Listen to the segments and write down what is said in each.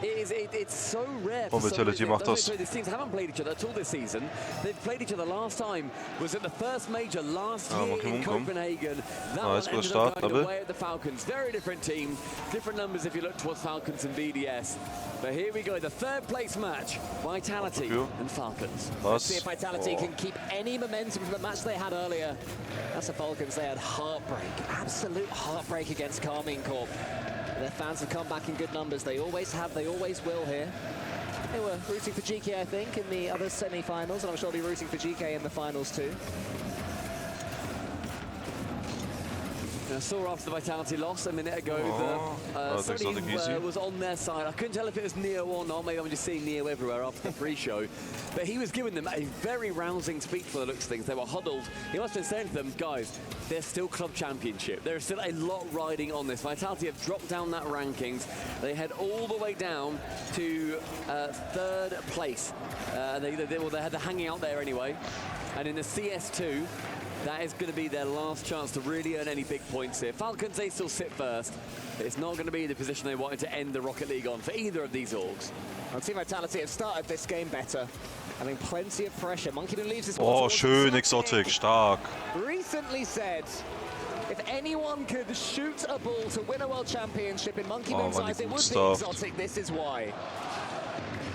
It's so rare Oh, Vitality macht das. These teams haven't played each other at all this season. They've played each other last time was at the first major last year in Copenhagen. That one ended up going away at the Falcons. Very different team, different numbers if you look towards Falcons and VDS. But here we go, the third place match, Vitality and Falcons. Let's see if Vitality can keep any momentum from the match they had earlier. That's the Falcons, they had heartbreak, absolute heartbreak against Carmine Corp. Their fans have come back in good numbers. They always have, they always will here. They were rooting for GK, I think, in the other semi-finals, and I'm sure they'll be rooting for GK in the finals too. I saw after the Vitality loss a minute ago that Sonny was on their side. I couldn't tell if it was Neo or not. Maybe I'm just seeing Neo everywhere after the pre-show. But he was giving them a very rousing speech for the looks of things. They were huddled. He must have been saying to them, guys, there's still club championship. There is still a lot riding on this. Vitality have dropped down that rankings. They head all the way down to third place. They had the hanging out there anyway. And in the CS2, that is going to be their last chance to really earn any big points here. Falcons, they still sit first. It's not going to be the position they wanted to end the Rocket League on for either of these orgs. Well, Team Vitality have started this game better, having plenty of pressure. Monkeyman leaves his Oh, schön, Exotic, stark. Recently said, if anyone could shoot a ball to win a World Championship in Monkeyman's eyes, it would be Exotic. This is why.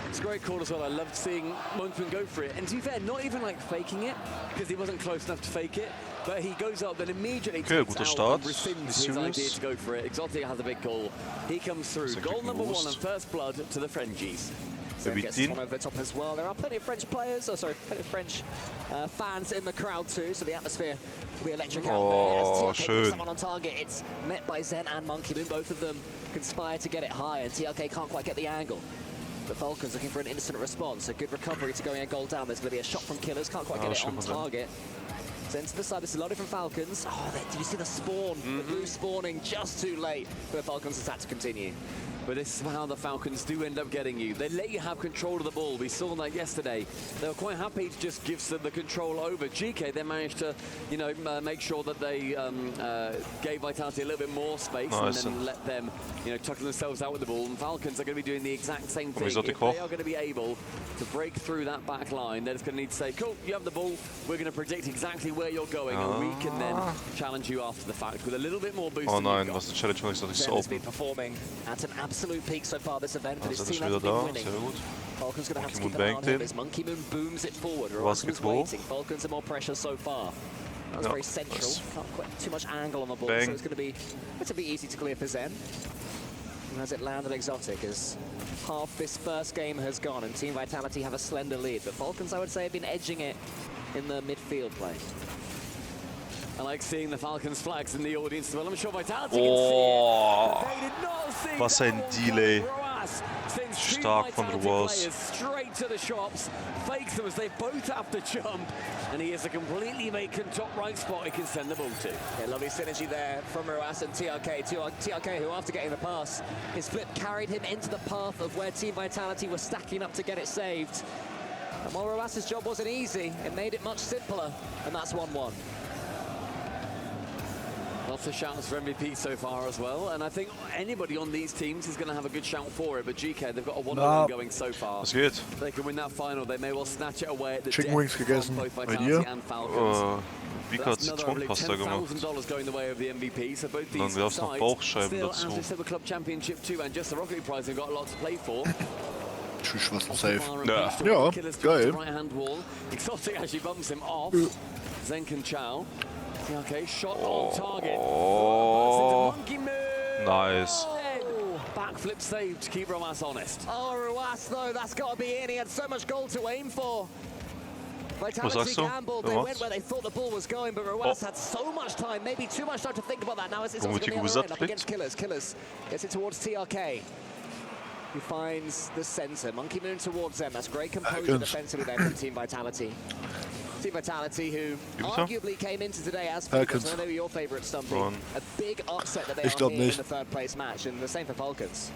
It's a great call as well. I loved seeing Monkeyman go for it. And to be fair, not even like faking it, because he wasn't close enough to fake it. But he goes up and immediately takes out and rescinds his idea to go for it. Exotic has a big call. He comes through. Goal number 1 and first blood to the Frenchies. So gets one over the top as well. There are plenty of French players, plenty of French fans in the crowd too, so the atmosphere will be electric out there. As TRK puts someone on target, it's met by Zen and Monkeyman. Both of them conspire to get it high, and TRK can't quite get the angle. The Falcons looking for an instant response, a good recovery to going a goal down. There's going to be a shot from Killers, can't quite get it on target. Zen to the side, this is loaded from Falcons. Oh, did you see the spawn? The blue spawning just too late for the Falcons' attack to continue. But this is how the Falcons do end up getting you. They let you have control of the ball. We saw that yesterday. They were quite happy to just give the control over. GK, they managed to, you know, make sure that they gave Vitality a little bit more space and then let them, you know, tuck themselves out with the ball. And Falcons are going to be doing the exact same thing. If they are going to be able to break through that back line, they're just going to need to say, cool, you have the ball. We're going to predict exactly where you're going, and we can then challenge you after the fact with a little bit more boost. Oh nein, was the Challenge ist so open. Been performing at an absolute peak so far this event, but his team has been winning. Falcons going to have to keep an eye on him as Monkeyman booms it forward. Roasman's waiting. Falcons are more pressure so far. That was very central. Can't quite too much angle on the ball, so it's going to be relatively easy to clear for Zen. And as it landed Exotic, as half this first game has gone, and Team Vitality have a slender lead, but Falcons, I would say, have been edging it in the midfield play. I like seeing the Falcons flags in the audience as well. I'm sure Vitality can see it. They did not see was ein Delay. Stark von Roas. Straight to the shops, fakes them as they both have to jump, and he has a completely vacant top right spot he can send the ball to. Yeah, lovely synergy there from Roas and TRK. TRK, who after getting the pass, his flip carried him into the path of where Team Vitality was stacking up to get it saved. And while Roas's job wasn't easy, it made it much simpler, and that's 1-1. Lots of shouts for MVP so far as well, and I think anybody on these teams is going to have a good shout for it, but GK, they've got a 1-1 going so far. Das geht. They can win that final, they may well snatch it away at the Chicken wings gegessen. Bei dir? Vika hat Zitronenpasta gemacht. Going the way of the MVP, so both these sides noch Bauchscheiben dazu. As we said, the club championship too, and just the Rocket League prize, they've got a lot to play for. Tschüss, was ein Safe. Ja, geil. Right-hand wall. Exotic actually bumps him off. Zen can chow. Okay, shot on target. Nice. Backflip save to keep Roas honest. Oh, Roas, though, that's got to be in. He had so much goal to aim for. Vitality gambled. They went where they thought the ball was going, but Roas had so much time, maybe too much time to think about that. Now it's going to be on the line up against Killers. Killers gets it towards TRK. He finds the centre. Monkeyman towards them. That's great composure defensively there from Team Vitality. Team Vitality, who arguably came into today as Falcons. I know your favourite, Stumpy. A big upset that they are here in the third place match, and the same for Falcons.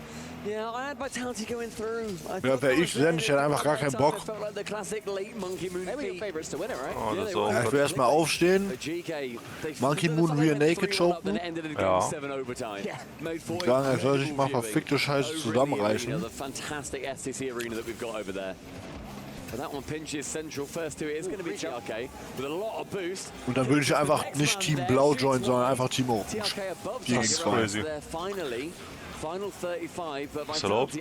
Yeah, I had Vitality going through. Ja, wäre ich Zen, ich hätte einfach gar keinen Bock. Maybe your favorites to win it, right? Oh, das ist Ja, auch ich will erstmal aufstehen, Monkey Moon Rear Naked choken. Ja. Und sagen, er soll sich mal verfickte Scheiße zusammenreißen. Und dann würde ich einfach nicht Team Blau joinen, sondern einfach Team Orange. Das ist crazy. Ist erlaubt?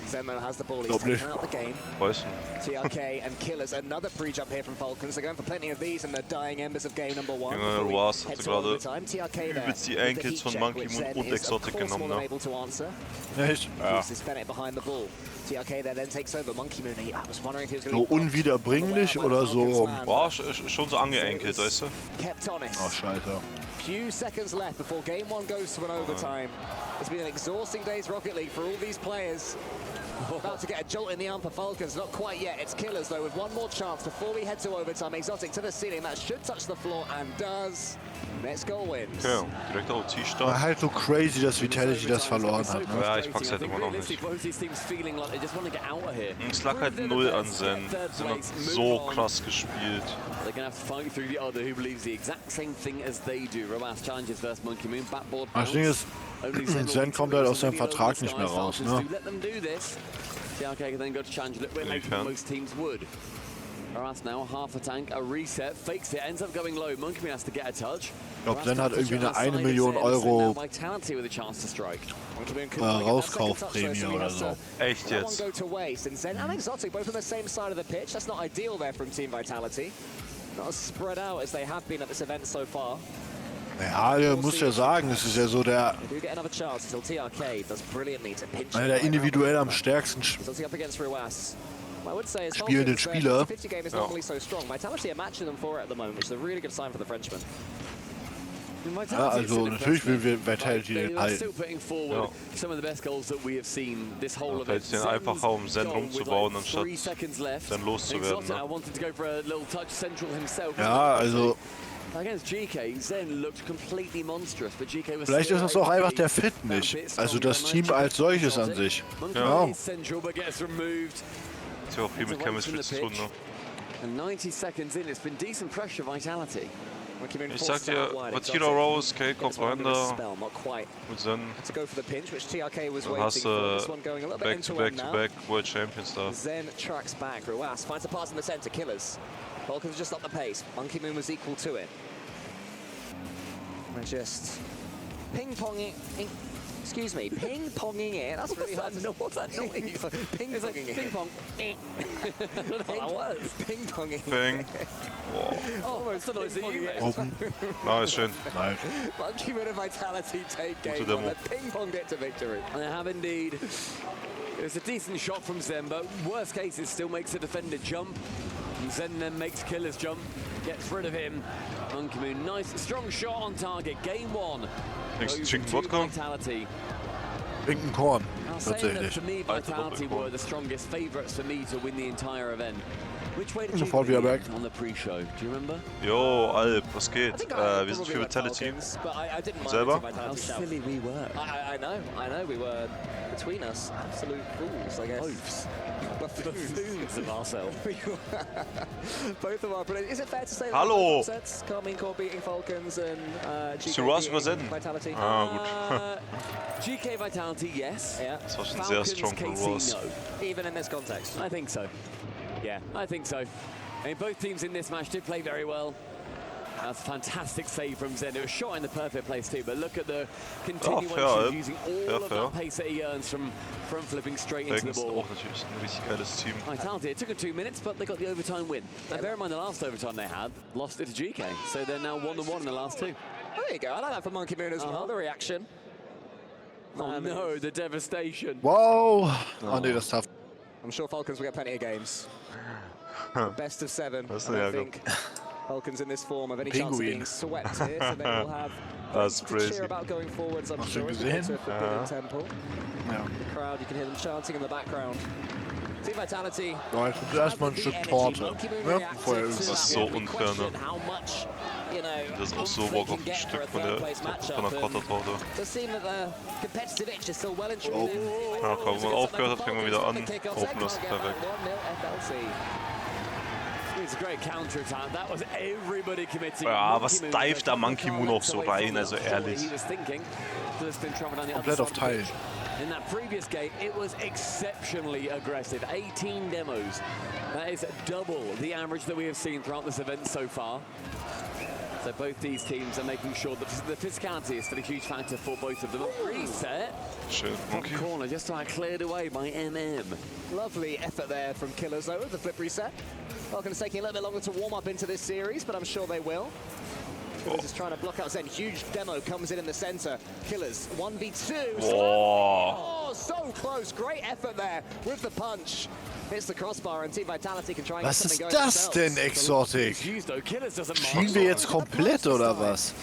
Zenmo has the ball. He's Glaub taken nicht. out the game. Weiß nicht. TRK and Killers. Another pre-jump here from Falcons. They're going for plenty of these in the dying embers of game number one. Junge, Roas hatte gerade übelst die Ankles von Monkey Moon und Exotic genommen. Ne? Echt? Ja. TRK there then takes over. Monkey Moon. I was wondering if he was So going to unwiederbringlich oder so. War schon so angeankelt, weißt du? kept honest. Oh, Scheiße. Few seconds left before game one goes to an overtime. It's been an exhausting day's Rocket League for all these players. About to get a jolt in the arm for Falcons, not quite yet. It's Killers though with one more chance before we head to overtime. Exotic to the ceiling, that should touch the floor and does. Let's go wins. Okay, direkter War OT-Start. halt so crazy, dass Vitality das verloren hat. Ne? Ja, ich pack's halt immer noch nicht. Es lag halt 0 an Zen. Zen hat so krass gespielt. Das Ding ist, Zen kommt halt aus seinem Vertrag nicht mehr raus. Ne? Harass now, half a tank, a reset, fakes it, ends up going low. Monkey Moon has to get a touch. Ich glaube, Zen hat irgendwie eine 1 Million Euro Rauskaufprämie oder so. Echt jetzt? Zen and Exotic both on the same side of the pitch. That's not ideal there from Team Vitality. Not as spread out as they have been at this event so far. Ja, muss ja sagen, es ist ja so der, They do get another chance until TRK does brilliantly to pinch einer der individuell am stärksten Exotic up against Ruas. I would say spielenden Spieler. 50 game is normally so strong. Vitality are matching them for it at the moment, which is a really good sign for the Frenchman. Ja, also natürlich will Vitality den halten. Ja. Fällt es denen einfacher, um Zen rumzubauen, anstatt dann loszuwerden. Ne? Ja, also vielleicht ist das auch einfach der Fit nicht. Also das Team als solches an sich. Ja. Hat ja auch viel mit Chemistry zu tun, ne? Ich sag dir, Vatira Rose, K, kommt rein da mit Zen. Dann hast du Back-to-Back-to-Back World Champions da. Zen tracks back. Ruas finds a pass in the center. Killers. Falcons just up the pace. Monkey Moon was equal to it. We're just ping-ponging. Excuse me, ping-ponging it. That's really hard to know what that noise. Ping-ponging it. Ping-pong. That was. Ping-ponging. Bang. Wow. Oh, it's the noise that you made. Open. Nice, schön. Nein. Monkey Moon and Vitality take game Demo. on. They ping-ponged it to victory. And they have indeed. It was a decent shot from Zen, but worst case, it still makes the defender jump. And Zen then makes Killers jump, gets rid of him. Monkey Moon, nice, strong shot on target. Game one. Nächsten Chicken Wodka. Vitality. Pinken Korn, I'll say that tatsächlich. for me, Vitality were the strongest favourites for me to win the entire event. Which way did you Sofort wieder back. on the pre-show? Do you remember? Jo, Alp, was geht? I think Wir sind für Vitality. But I didn't mind Selber? the Vitality shout. we were. I know, we were between us absolute fools, I guess. Oafs. Buffoons. of Marcel. Both of our brilliant. Is it fair to say that Hallo! both upsets, Carmine Core beating Falcons and GK Suras beating übersenden. Vitality? Ah, gut. GK Vitality, yes. Yeah, Das war schon sehr strong von KC, Ross. no. even in this context. I think so. Yeah, I think so. I mean, both teams in this match did play very well. That's a fantastic save from Zen. It was shot in the perfect place too, but look at the continuation fair, using all of that pace that he earns from front flipping straight into the Falcons ball. auch natürlich ein richtig geiles Team. Vitality, it took them 2 minutes, but they got the overtime win. And bear in mind the last overtime they had, lost it to GK, so they're now 1-1 in the last two. There you go. I like that for Monkey Moon as well. The reaction. Oh no, the devastation. Wow. Oh nee, das ist tough. I'm sure Falcons will get plenty of games. Best of 7. Das ist I ein don't Ärger. think Falcons in this form have any chance of Pinguin. being swept here, so they will have That's crazy. Hast du gesehen? Ja. Ja. Crowd, you can hear them chanting in the background. Team Vitality. Ja, jetzt ist erstmal ein Stück Torte. Ne? Vorher Das ist so unfair, ne? Das ist auch so Bock auf ein Stück von der Cotta-Torte. Ja, kaum, wenn man aufgehört hat, fängt man wieder an. Open lassen, perfekt. Ja, was divet da Monkey Moon auch so rein, also ehrlich. Komplett auf Teil. In that previous game, it was exceptionally aggressive. 18 demos. That is double the average that we have seen throughout this event so far. So both these teams are making sure that the physicality is still a huge factor for both of them. Reset. Schön, Monkey. Corner just cleared away by MM. Lovely effort there from Killers though, the flip reset. Falcons taking a little bit longer to warm up into this series, but I'm sure they will. Killers is trying to block out Zen. Huge demo comes in the center. Killers 1v2. Oh, so close. Great effort there with the punch. Hits the crossbar and Team Vitality can try and get something going. Was ist das denn, Exotic? Schieben wir jetzt komplett oder was?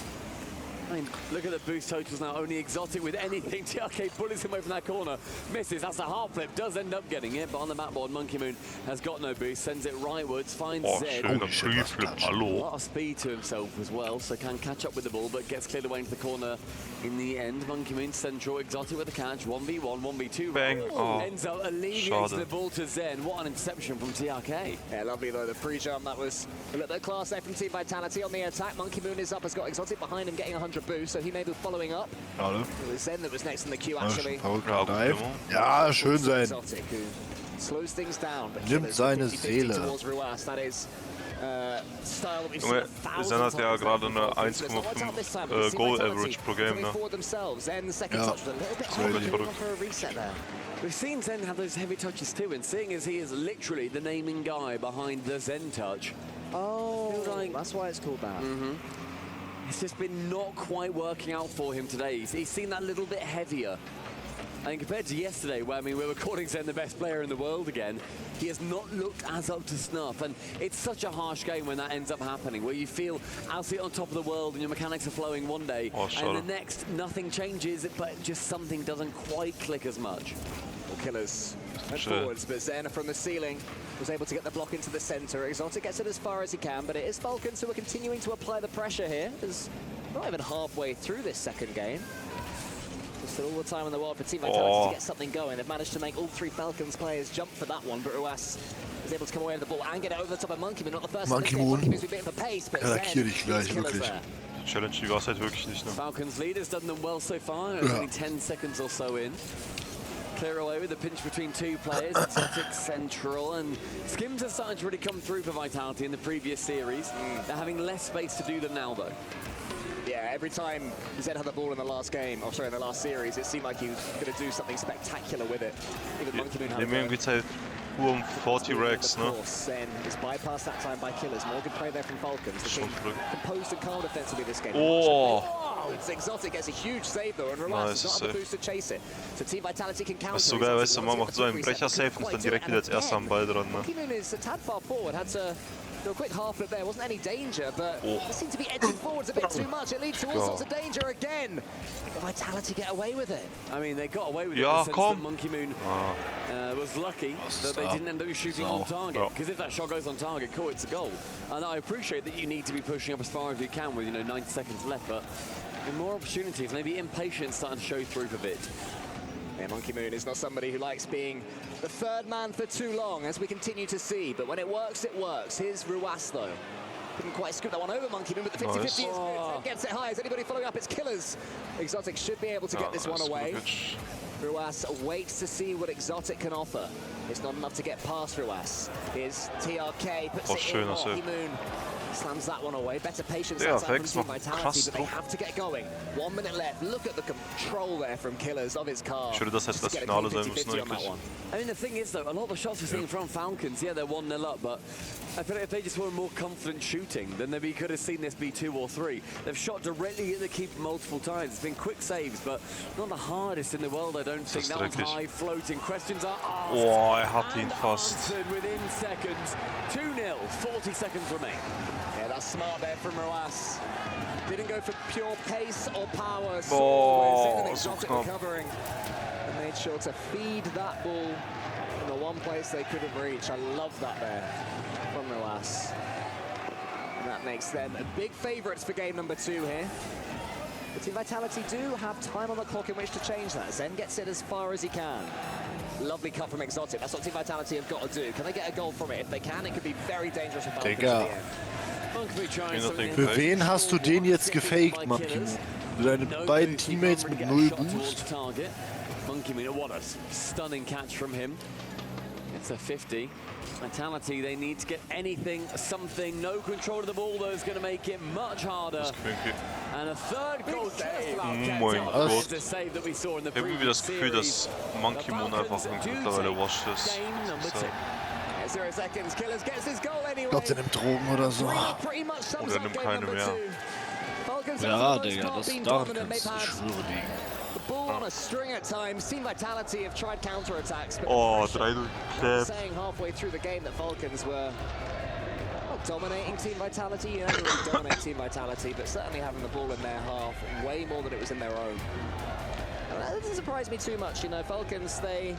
I mean, look at the boost totals now. Only Exotic with anything. TRK bullies him away from that corner. Misses. That's a half flip. Does end up getting it, but on the map board, Monkey Moon has got no boost. Sends it rightwards. Finds Zed. Schöner Pre-Flip. A lot of speed to himself as well, so can catch up with the ball, but gets cleared away into the corner in the end. Monkey Moon central. Exotic with the catch. 1v1, 1v2. Bang. Oh, ends up alleviating the ball to Zen. What an interception from TRK. Yeah, lovely though. The pre-jump, that was a little bit of class there from Team Vitality on the attack. Monkey Moon is up, has got Exotic behind him, getting 100 boost, so he may be following up. Schade. It was Zen that was next in the queue actually. Ja, schön sein. Exotic, who slows things down, but Nimmt seine Seele. That is style that we've Junge, Zen hat ja gerade eine 1,5 Goal Average pro Game, ne? Ja, We've seen Zen have those heavy touches too, and seeing as he is literally the naming guy behind the Zen touch. Oh, that's why it's called that. It's just been not quite working out for him today. He's seen that little bit heavier. And compared to yesterday, where, I mean, we were calling Zen the best player in the world again, he has not looked as up to snuff. And it's such a harsh game when that ends up happening, where you feel absolutely on top of the world and your mechanics are flowing one day, and the next, nothing changes, but just something doesn't quite click as much. Well, Killers went forwards, but Zen from the ceiling was able to get the block into the center. Exotic gets it as far as he can, but it is Falcons who are continuing to apply the pressure here. It's not even halfway through this second game. Still all the time in the world for Team Vitality to get something going. They've managed to make all three Falcons players jump for that one, but Ruas is able to come away with the ball and get it over the top of Monkey Moon. Not the first Monkey Moon. Monkey Moon's been for pace, but Attackier dich gleich, wirklich. Challenge die war's halt wirklich nicht, ne? Falcons lead has done them well so far. Only 10 seconds or so in. Clear away with the pinch between two players. Exotic central, and Skims are starting to really come through for Vitality in the previous series. They're having less space to do them now, though. Yeah, every time Zed had the ball in the last game, or sorry, in the last series, it seemed like he was going to do something spectacular with it. Even Monkey Moon had irgendwie halt nur 40 Racks, ne? Zen is bypassed that time by Killers. More good play there from Falcons. The team composed and calm defensively this game. It's Exotic gets a huge save though, and Ruas has not the boost to chase it. So Team Vitality can counter. Was sogar, weißt du, man macht so einen Brecher-Safe und ist dann direkt wieder als erster am Ball dran, ne? Monkey Moon is a tad far forward, had to do a quick half flip there. Wasn't any danger, but it seemed to be edging forwards a bit too much. It leads to all sorts of danger again. But Vitality get away with it. I mean, they got away with it in the sense that Monkey Moon was lucky that they didn't end up shooting on target. Because if that shot goes on target, cool, it's a goal. And I appreciate that you need to be pushing up as far as you can with 90 seconds left, but more opportunities, maybe impatience starting to show through a bit. Yeah, Monkey Moon is not somebody who likes being the third man for too long, as we continue to see. But when it works, it works. Here's Ruas, though. Couldn't quite scoop that one over Monkey Moon, but the 50-50 gets it high. Is anybody following up? It's Killers. Exotic should be able to get this one away. Ruas waits to see what Exotic can offer. It's not enough to get past Ruas. Here's TRK, puts it in. Monkey Moon slams that one away. Better patience from Team Vitality, but they have to get going. 1 minute left. Look at the control there from Killers of his car. Should have das Finale sein müssen eigentlich. I mean, the thing is, though, a lot of the shots we're seeing from Falcons, yeah, they're 1-0 up, but I feel like if they just were more confident shooting, then maybe you could have seen this be 2 or 3. They've shot directly at the keeper multiple times. It's been quick saves, but not the hardest in the world, I don't think. That one's high floating. Questions are asked. Hat ihn fast. Within seconds. 2-0, 40 seconds remain. Yeah, that's smart there from Roas. Didn't go for pure pace or power. So an exotic recovering. And made sure to feed that ball in the one place they couldn't reach. I love that there from Roas. And that makes them big favourites for game number 2 here. But Team Vitality do have time on the clock in which to change that. Zen gets it as far as he can. Lovely cut from Exotic. That's what Team Vitality have got to do. Can they get a goal from it? If they can, it could be very dangerous for Falcons Digga. Für wen hast du den jetzt gefaked, Monkey? Deine beiden Teammates mit 0 Boost? Monkey Moon, what a stunning catch from him. It's a 50. Vitality, they need to get anything, something. No control of the ball, though, is going to make it much harder. And a third goal save. Mein Gott. Ich habe irgendwie das Gefühl, dass Monkey Moon einfach mittlerweile washed ist. Ich glaube, der nimmt Drogen oder so. Oder nimmt keine mehr. Ja, Digga, daran kannst du, ich schwöre, liegen. Ball on a string at times. Team Vitality have tried counter-attacks, but saying halfway through the game that Falcons were dominating Team Vitality. You never really dominate Team Vitality, but certainly having the ball in their half way more than it was in their own. And that doesn't surprise me too much. You know, Falcons, they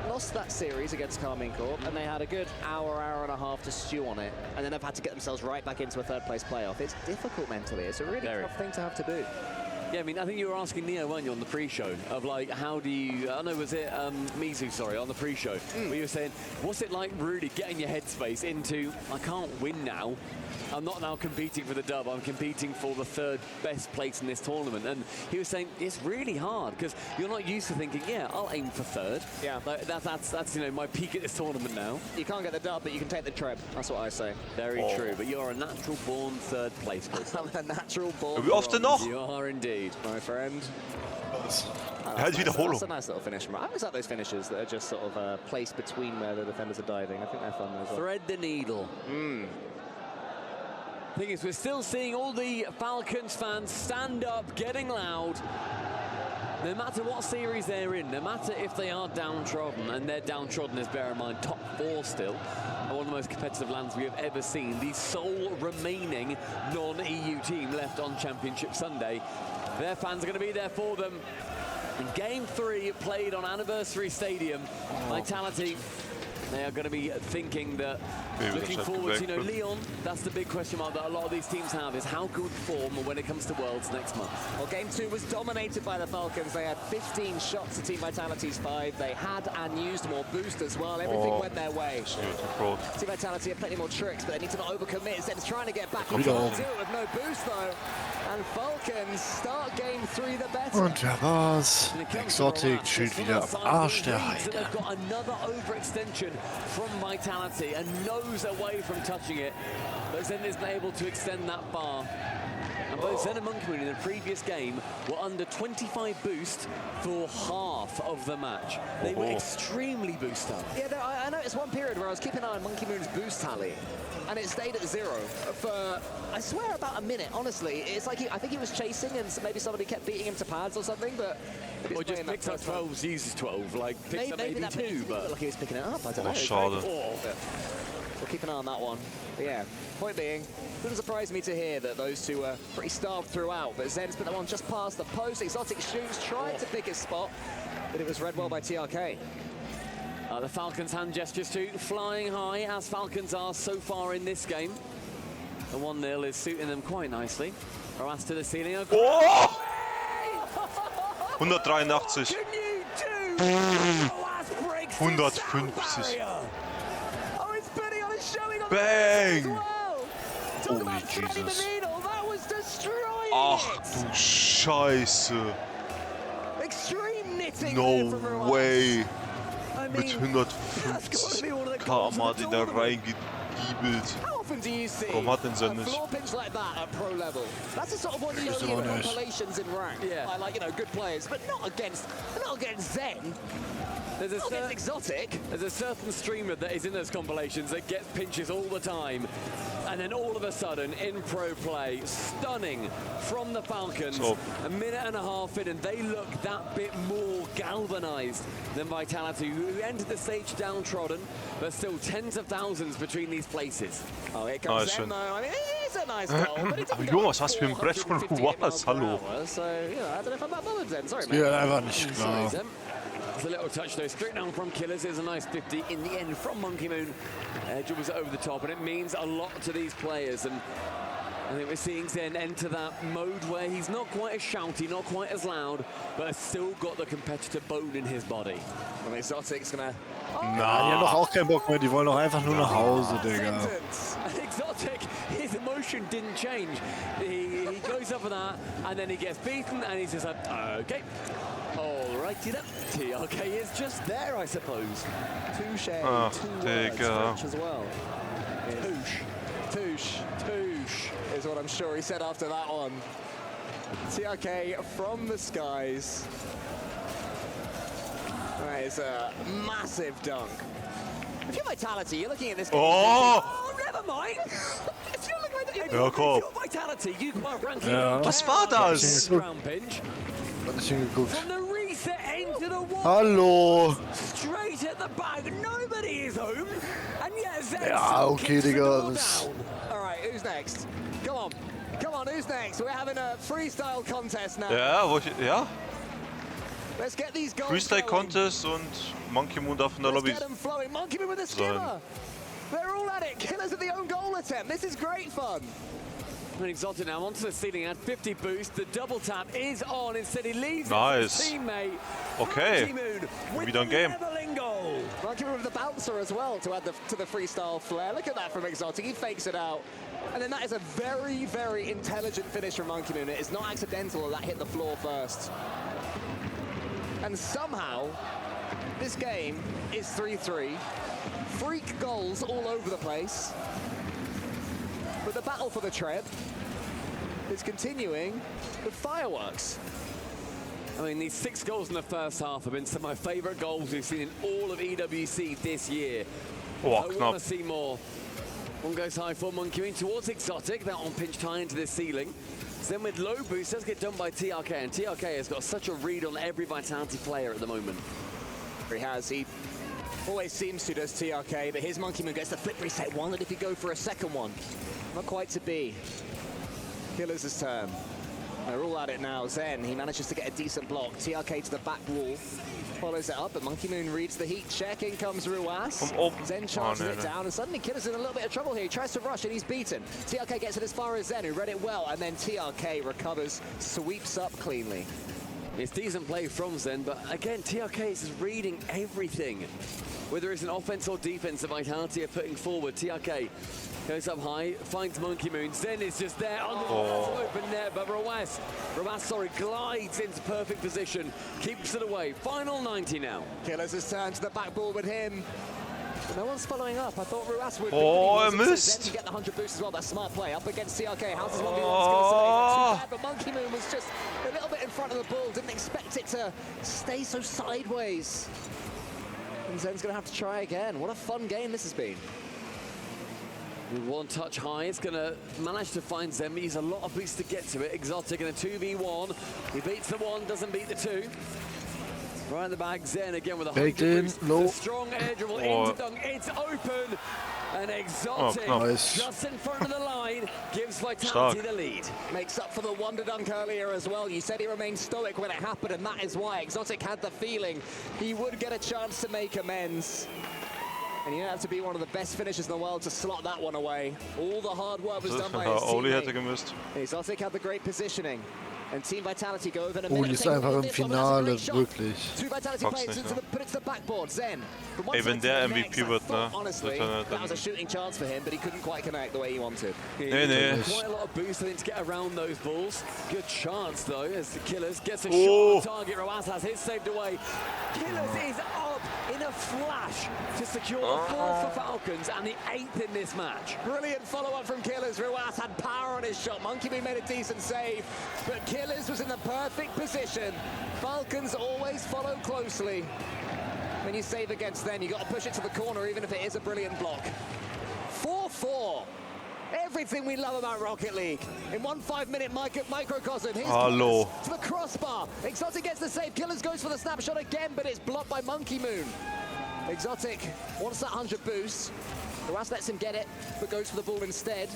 lost that series against Carmine Corp, and they had a good hour and a half to stew on it, and then they've had to get themselves right back into a third-place playoff. It's difficult mentally. It's a really tough thing to have to do. Yeah, I mean, I think you were asking Neo, weren't you, on the pre-show, of like, how do you, I know, was it Mizu, sorry, on the pre-show, where you were saying, what's it like really getting your headspace into, I can't win now, I'm not now competing for the dub, I'm competing for the 3rd best place in this tournament. And he was saying, it's really hard, because you're not used to thinking, yeah, I'll aim for 3rd. Yeah. Like, that's you know, my peak at this tournament now. You can't get the dub, but you can take the treb. That's what I say. Very true, but you're a natural-born 3rd place. I'm a natural-born. Wie oft denn noch? You are indeed, my friend. Halt Wiederholung. That's a nice little finish. I always like those finishes that are just sort of placed between where the defenders are diving. I think they're fun as well. Thread the needle. Thing is, we're still seeing all the Falcons fans stand up, getting loud. No matter what series they're in, no matter if they are downtrodden, and they're downtrodden, as bear in mind, top 4 still, and one of the most competitive lands we have ever seen, the sole remaining non-EU team left on Championship Sunday. Their fans are going to be there for them. In Game 3, played on Anniversary Stadium, Vitality, they are going to be thinking that, looking forward to, you know, Leon, that's the big question mark that a lot of these teams have, is how good form when it comes to Worlds next month. Well, Game 2 was dominated by the Falcons. They had 15 shots to Team Vitality's 5. They had and used more boost as well. Everything went their way. Team Vitality have plenty more tricks, but they need to not overcommit. Zen's trying to get back into the deal with no boost, though. And Falcons start Game 3 the better. Und wer war's? Exotic steht wieder am Arsch der Heide. They've got another overextension from Vitality and nose away from touching it, but Zen isn't able to extend that bar. And both Zen and Monkey Moon in the previous game were under 25 boost for half of the match. They were extremely boost up. Yeah, I noticed one period where I was keeping an eye on Monkey Moon's boost tally, and it stayed at 0 for, I swear, about a minute, honestly. It's like, I think he was chasing, and maybe somebody kept beating him to pads or something, but... Or just picked up 12s, uses 12, like, picked up maybe 2, but... Like he was picking it up, I don't know. Schade. We'll keep an eye on that one. But yeah, point being, it doesn't surprise me to hear that those two were pretty starved throughout, but Zen's put that one just past the post. Exotic shoots, tried to pick his spot, but it was read well by TRK. The Falcons' hand gestures too, flying high, as Falcons are so far in this game. The 1-0 is suiting them quite nicely. Harass to the ceiling. 183. 150. Bang! Holy Jesus. Ach du Scheiße. No way. Mit 150 km den da reingegiebelt. Warum hat denn Zen nicht? That's the sort of one you see in compilations in rank. Yeah. Like, you know, good players, but not against Zen. There's a certain streamer that is in those compilations that gets pinches all the time. And then all of a sudden, in pro play, stunning from the Falcons. A minute and a half in, and they look that bit more galvanized than Vitality, who entered the stage downtrodden, but still tens of thousands between these places. Oh, here comes Zen, though. I mean, it is a nice goal, but it didn't Junge, was für ein Brett von Ruas, hallo. So, you know, I don't know if I'm that bothered, Zen. Sorry, Ja, einfach nicht klar. It's a little touch though, straight down from Killers. Is a nice 50 in the end from Monkey Moon. Dribbles it over the top, and it means a lot to these players. And I think we're seeing Zen enter that mode where he's not quite as shouty, not quite as loud, but has still got the competitor bone in his body. And Exotic's gonna... Na, die haben doch auch keinen Bock mehr, die wollen doch einfach nur nach Hause, Digga. And Exotic, his emotion didn't change. He goes up for that, and then he gets beaten, and he's just like, okay. Alrighty then. TRK is just there, I suppose. Touche. Digga. As well. Touche is what I'm sure he said after that one. TRK from the skies. That is a massive dunk. If you're Vitality, you're looking at this game. Oh, never mind. If you're looking at Ja, komm. Vitality, you can't rank Was war das? Hat nicht hingeguckt. From the reset into the wall. Hallo. Straight at the bag. Nobody is home. And yet Zen Ja, okay, Digga. Alright, who's next? Come on. Come on, who's next? We're having a freestyle contest now. Ja, Let's get these goals Freestyle going. Contest und Monkey Moon darf in der Lobby Let's get them flowing. Monkey Moon with a skimmer. They're all at it. Killers at the own goal attempt. This is great fun. And Exotic now onto the ceiling at 50 boost. The double tap is on. Instead he leaves Nice. his teammate. Okay. With Wieder ein Game. Goal. Monkey Moon with the bouncer as well to add to the freestyle flair. Look at that from Exotic. He fakes it out. And then that is a very, very intelligent finish from Monkey Moon. It is not accidental that hit the floor first. And somehow, this game is 3-3. Freak goals all over the place. But the battle for the tread is continuing with fireworks. I mean, these 6 goals in the first half have been some of my favourite goals we've seen in all of EWC this year. I want to see more. One goes high for Monkey Moon towards Exotic. That one pinched high into the ceiling. Then with low boost, does get done by TRK, and TRK has got such a read on every Vitality player at the moment. He has. He always seems to, does TRK, but his Monkey Moon gets the flip reset one, and if he go for a second one, not quite to be. Killers' turn. They're all at it now. Zen, he manages to get a decent block. TRK to the back wall. Follows it up, but Monkey Moon reads the heat check. In comes Ruas. Zen charges it down, and suddenly Killer's in a little bit of trouble here. He tries to rush, and he's beaten. TRK gets it as far as Zen, who read it well, and then TRK recovers, sweeps up cleanly. It's decent play from Zen, but again, TRK is reading everything. Whether it's an offense or defense, the Vitality are putting forward. TRK goes up high, finds Monkey Moon. Zen is just there on the open net, but Ruas, glides into perfect position, keeps it away. Final 90 now. Killers has turned to the backboard with him. But no one's following up. I thought Ruas would. Missed. Zen get the 100 boost as well. That's smart play up against TRK. How's this 1v1 going to say? Too bad, but Monkey Moon was just a little bit in front of the ball. Didn't expect it to stay so sideways. And Zen's going to have to try again. What a fun game this has been. With one touch high, it's going to manage to find Zen. He's a lot of boosts to get to it. Exotic in a 2v1. He beats the 1, doesn't beat the 2. Right in the back, Zen again with a 100 boost. Low. Strong air dribble into dunk. It's open. And Exotic, just in front of the line, gives Vitality the lead. Makes up for the wonder dunk earlier as well. You said he remained stoic when it happened, and that is why Exotic had the feeling he would get a chance to make amends. And you have to be one of the best finishers in the world to slot that one away. All the hard work was done by his teammate. Exotic had the great positioning. And Team Vitality go over in a minute. Die ist einfach im Finale, wirklich. Two Vitality players put it to the backboard. Zen. Ey, wenn der MVP wird, ne? Honestly, that was a shooting chance for him, but he couldn't quite connect the way he wanted. Nee. Quite a lot of boost, I think, to get around those balls. Good chance, though, as the Killers gets a shot on target. Ruas has his saved away. Killers is up in a flash to secure the 4th for Falcons and the 8th in this match. Brilliant follow-up from Killers. Ruas had power on his shot. Monkey Moon made a decent save, but Killers was in the perfect position. Falcons always follow closely. Can you save against then? You got to push it to the corner, even if it is a brilliant block. 4-4. Everything we love about Rocket League. In one 5-minute microcosm, here's Hello. to the crossbar. Exotic gets the save. Killers goes for the snapshot again, but it's blocked by Monkey Moon. Exotic wants that 100 boost. Harass lets him get it, but goes for the ball instead.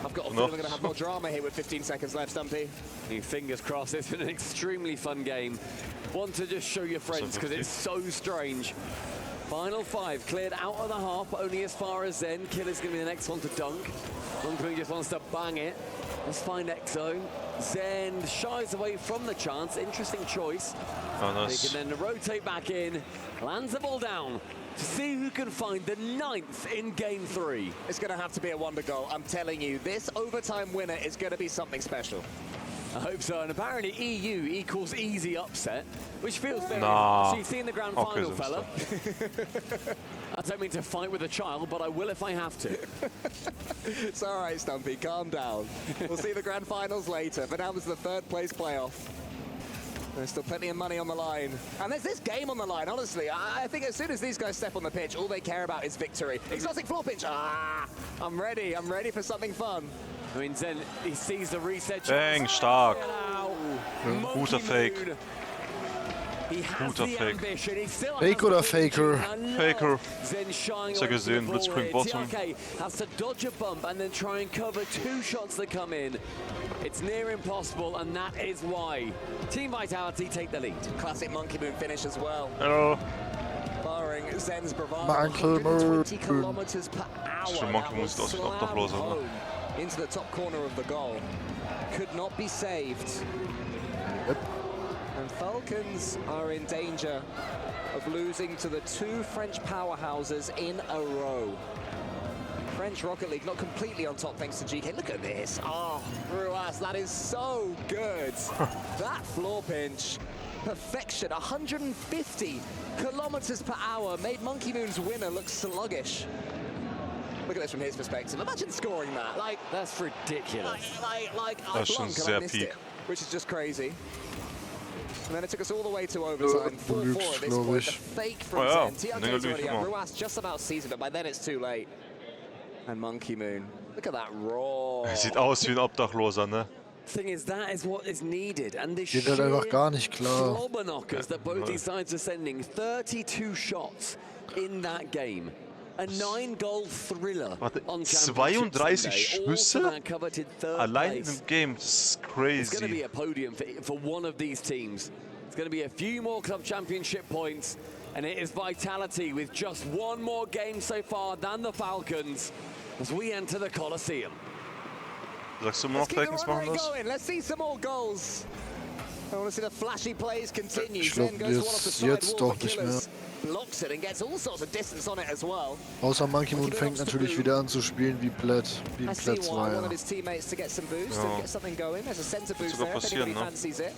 I've got a feeling we're going to have more drama here with 15 seconds left, Stumpy. Fingers crossed. It's been an extremely fun game. One to just show your friends because it's so strange. Final 5 cleared out of the half, but only as far as Zen. Killer's going to be the next one to dunk. Monkey just wants to bang it. Let's find Exo. Zen shies away from the chance. Interesting choice. Oh, nice. He can then rotate back in, lands the ball down to see who can find the 9th in game 3. It's going to have to be a wonder goal. I'm telling you, this overtime winner is going to be something special. I hope so. And apparently EU equals easy upset, which feels fair. Nah. So you've seen the grand final, fella. I don't mean to fight with a child, but I will if I have to. It's all right, Stumpy. Calm down. We'll see the grand finals later. But now there's the 3rd place playoff. There's still plenty of money on the line. And there's this game on the line, honestly. I think as soon as these guys step on the pitch, all they care about is victory. Exotic floor pitch. I'm ready. I'm ready for something fun. I mean, Zen, he sees the reset. Bang, stark. Guter Fake. Guter Fake. Fake oder Faker? Faker. Hast du gesehen, Blitzcrank Bottom. TRK has to dodge a bump and then try and cover 2 shots that come in. It's near impossible, and that is why Team Vitality take the lead. Classic Monkey Moon finish as well. Hello. Barring Zen's bravado. Monkey Moon. 120 kilometers per hour. Stimmt, Monkey Moon sieht aus wie ein Obdachloser, ne? Into the top corner of the goal. Could not be saved. Yep. And Falcons are in danger of losing to the 2 French powerhouses in a row. French Rocket League not completely on top thanks to GK. Look at this. Oh, Ruas, that is so good. That floor pinch. Perfection. 150 kilometers per hour made Monkey Moon's winner look sluggish. Look at this from his perspective. Imagine scoring that. Like, that's ridiculous. I blunked and I missed it, which is just crazy. And then it took us all the way to overtime. 4-4 at this point. The fake from Zen. TRK's already up. Ruas just about seasoned it, but by then it's too late. And Monkey Moon. Look at that raw. Sieht aus wie ein Obdachloser, ne? Thing is, that is what is needed. And the Geht halt einfach gar nicht klar. slobber knockers that both these sides are sending. 32 shots in that game. A 9-goal thriller. Warte, on 32 Schüsse? Allein place. im Game, das ist It's going to be crazy. a podium for one of these teams. It's going to be a few more club championship points, and it is Vitality with just one more game so far than the Falcons as we enter the Coliseum. Sagst du immer noch, Falcons machen das? Let's see some more goals. I want to see the flashy plays continue. Ich glaube jetzt doch nicht mehr. Blocks it and gets all sorts of distance on it as well. Außer Monkey Moon fängt natürlich wieder an zu spielen wie Plätt 2. I see one of his teammates to get some boost and get something going. There's a center boost there if anybody fancies it.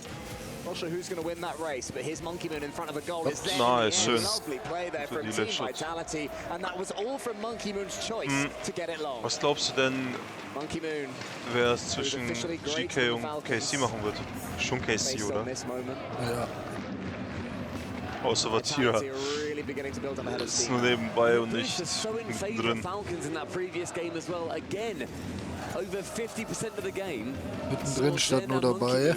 Not sure who's going to win that race, but here's Monkey Moon in front of the goal. It's there. Nice, schön. Lovely play there from Team Vitality, and that was all from Monkey Moon's choice to get it long. Was glaubst du denn, Monkey Moon, wer es zwischen GK und KC machen wird? Schon KC, oder? Ja. Außer Vatira. Das ist nur nebenbei und nicht drin. Falcons in that previous game as well. Again, over 50% of the game. Mittendrin statt nur dabei.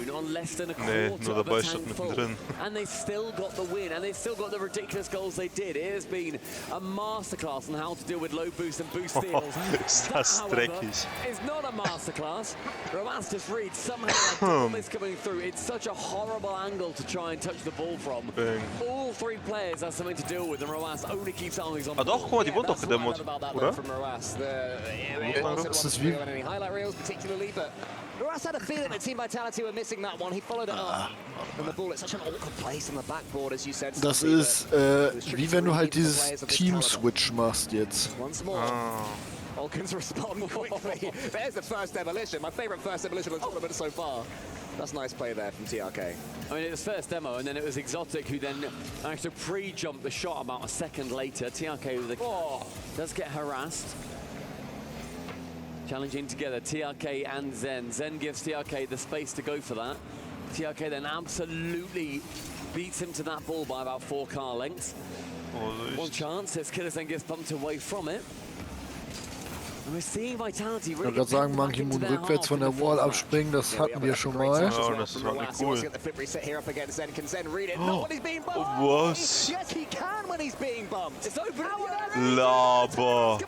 Nee, nur dabei statt mittendrin. And they still got the win, and they still got the ridiculous goals they did. It has been a masterclass on how to deal with low boost and boost steals. Ist das dreckig. It's not a masterclass. Romas just reads somehow a double is coming through. It's such a horrible angle to try and touch the ball from. Bang. All 3 players have something to deal with, and Romas only keeps eyes on. Ah doch, guck mal, die wurden doch gedämmert, oder? Das ist wie... highlight reels particularly, but Ruas had a feeling that Team Vitality were missing that one. He followed it up. And the ball at such an awkward place on the backboard, as you said. Das ist wie wenn du halt dieses Team-Switch machst jetzt. Once more. Falcons respond quickly. There's the first demolition. My favorite first demolition of the tournament so far. That's a nice play there from TRK. I mean, it was first demo, and then it was Exotic who then managed to pre-jump the shot about a second later. TRK with does get harassed. Challenging together, TRK and Zen. Zen gives TRK the space to go for that. TRK then absolutely beats him to that ball by about 4 car lengths. One chance, as Killers then gets bumped away from it. And we're seeing Vitality really. Ich wollte gerade sagen, Monkey Moon rückwärts von der Wall abspringen, das hatten wir schon mal. Ja, das ist halt nicht cool. Oh, was? Laber.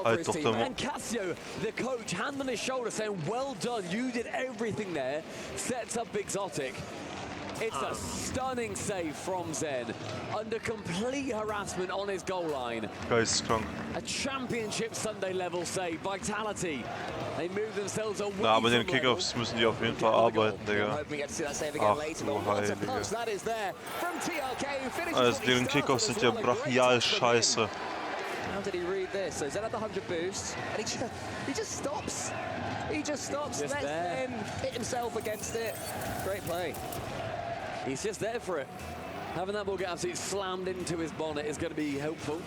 Halt doch der And Cassio, the coach, hand on his shoulder saying, well done, you did everything there. Sets up Exotic. It's a stunning save from Zen, under complete harassment on his goal line. Geisteskrank. A championship Sunday level save, Vitality. They move themselves away. Na, aber den Kickoffs müssen die auf jeden Fall arbeiten, Digga. Ach du Heilige. Also deren Kickoffs sind ja brachial scheiße. How did he read this? So Zen had the 100 boost, and he just stops. He just stops, lets Zen hit himself against it. Great play. He's just there for it. Having that ball get absolutely slammed into his bonnet is going to be helpful.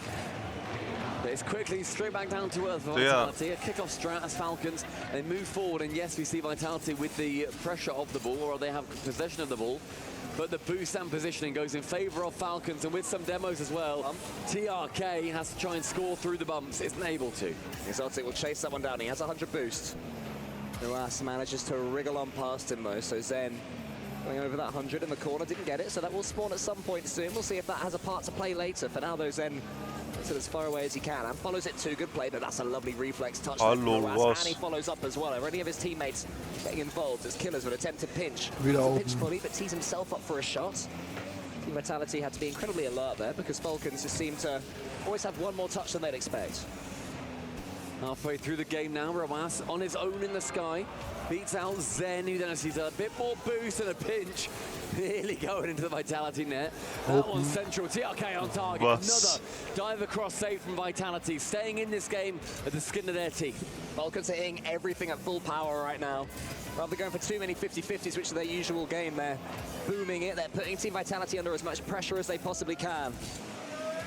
But it's quickly straight back down to earth for Vitality. A kick-off strat as Falcons. They move forward, and yes, we see Vitality with the pressure of the ball, or they have possession of the ball. But the boost and positioning goes in favor of Falcons, and with some demos as well, TRK has to try and score through the bumps. Isn't able to. Exotic will chase someone down. He has 100 boost. Ruas manages to wriggle on past him though, so Zen going over that 100 in the corner, didn't get it, so that will spawn at some point soon. We'll see if that has a part to play later. For now though, Zen gets it as far away as he can and follows it too. Good play, but that's a lovely reflex touch from Ruas, and he follows up as well. Are any of his teammates getting involved as Killers would attempt to pinch? Pinch fully, but tees himself up for a shot. Team Vitality had to be incredibly alert there because Falcons just seem to always have one more touch than they'd expect. Halfway through the game now, Ruas on his own in the sky. Beats out Zen, who then sees a bit more boost and a pinch. Nearly going into the Vitality net. That one's central. TRK on target. Another dive across save from Vitality. Staying in this game at the skin of their teeth. Falcons are hitting everything at full power right now. Rather than going for too many 50-50s, which is their usual game, they're booming it. They're putting Team Vitality under as much pressure as they possibly can.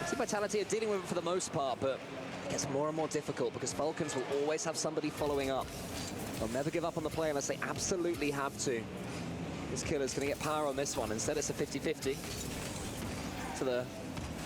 Team Vitality are dealing with it for the most part, but it gets more and more difficult because Falcons will always have somebody following up. They'll never give up on the play unless they absolutely have to. This Killer's going to get power on this one. Instead, it's a 50-50 to the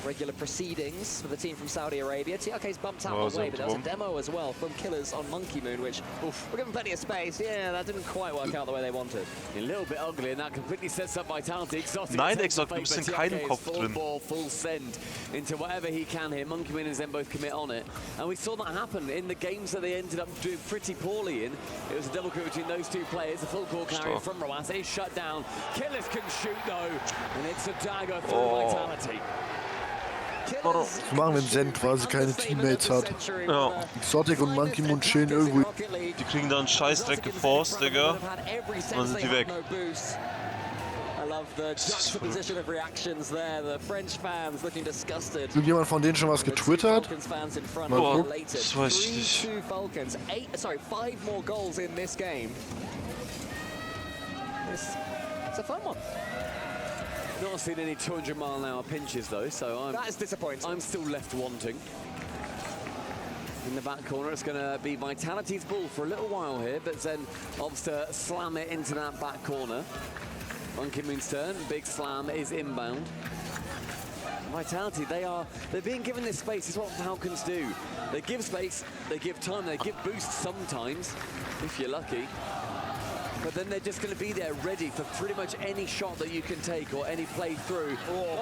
regular proceedings for the team from Saudi Arabia. TRK's bumped out of the way, but there was a demo as well from Killers on Monkey Moon, which we're given plenty of space. Yeah, that didn't quite work out the way they wanted. A little bit ugly, and that completely sets up Vitality. Exotic. Nein, Exotic, du bist in keinem Kopf drin. Full send into whatever he can here. Monkey Moon and Zen both commit on it. And we saw that happen in the games that they ended up doing pretty poorly in. It was a double crew between those two players. A full core carry from Ruas. He's shut down. Killers can shoot though, and it's a dagger through Vitality. Was machen, wenn Zen quasi keine Teammates hat? Ja. Exotic und Monkey Moon chillen irgendwo. Die kriegen da einen Scheißdreck geforst, Digga. Und dann sind die weg. I love the juxtaposition of reactions there. The French fans looking disgusted. Irgendjemand von denen schon was getwittert? Boah, das weiß ich nicht. 5 more goals in this game. It's a fun one. Not seen any 200-mile-an-hour pinches though, so that is disappointing. I'm still left wanting. In the back corner, it's going to be Vitality's ball for a little while here, but then opts to slam it into that back corner. Monkey Moon's turn, big slam is inbound. Vitality, they're being given this space. It's what Falcons do. They give space, they give time, they give boosts sometimes, if you're lucky. But then they're just going to be there ready for pretty much any shot that you can take or any play through.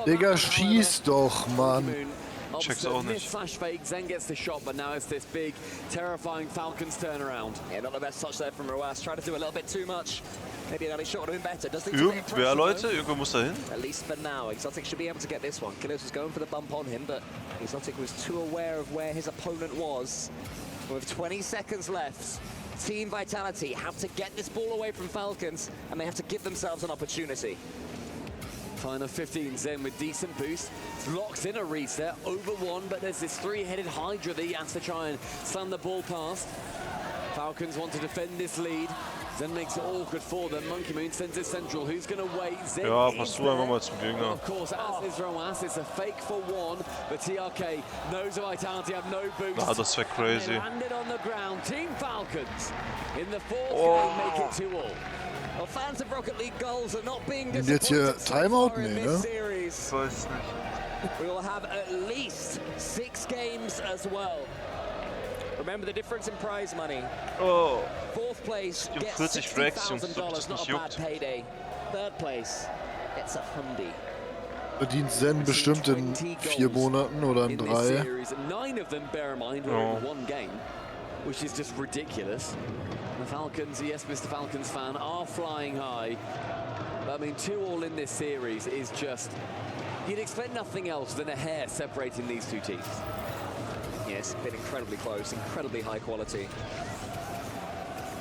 Digga, schieß doch, Mann. Check's auch nicht. Slash fake, Zen gets the shot, but now it's this big, terrifying Falcons turnaround. Yeah, not the best touch there from Ruas. Tried to do a little bit too much. Maybe an early shot would have been better. Does Irgendwer, Leute, irgendwo muss da hin. At least for now, Exotic should be able to get this one. Killers was going for the bump on him, but Exotic was too aware of where his opponent was. With 20 seconds left, Team Vitality have to get this ball away from Falcons, and they have to give themselves an opportunity. Final 15, Zen with decent boost. Locks in a reset, over one, but there's this three-headed Hydra that he has to try and slam the ball past. Falcons want to defend this lead. Zen makes it awkward for them. Monkey Moon sends it central. Who's going to wait? Zen ja, pass du einfach mal zum Gegner. Of course, as is Ruas. It's a fake for one, but TRK knows Vitality have no boost. Ah, das wäre crazy. Landed on the ground. Team Falcons in the fourth game make it 2-all. Well, fans of Rocket League goals are not being Und jetzt hier Timeout? Nee, ne? Ich weiß nicht. We will have at least 6 games as well. Remember the difference in prize money. Oh. 4th place gets 40 Fracks, Jungs, $60,000, das not nicht a bad juckt. payday. 3rd place gets a Humvee. Verdient Zen bestimmt in 4 Monaten oder in 3. 9 of them, bear in mind, were in one game, which is just ridiculous. The Falcons, yes, Mr. Falcons fan, are flying high. But I mean, 2-2 in this series is just, you'd expect nothing else than a hair separating these two teams. Yes, been incredibly close, incredibly high quality.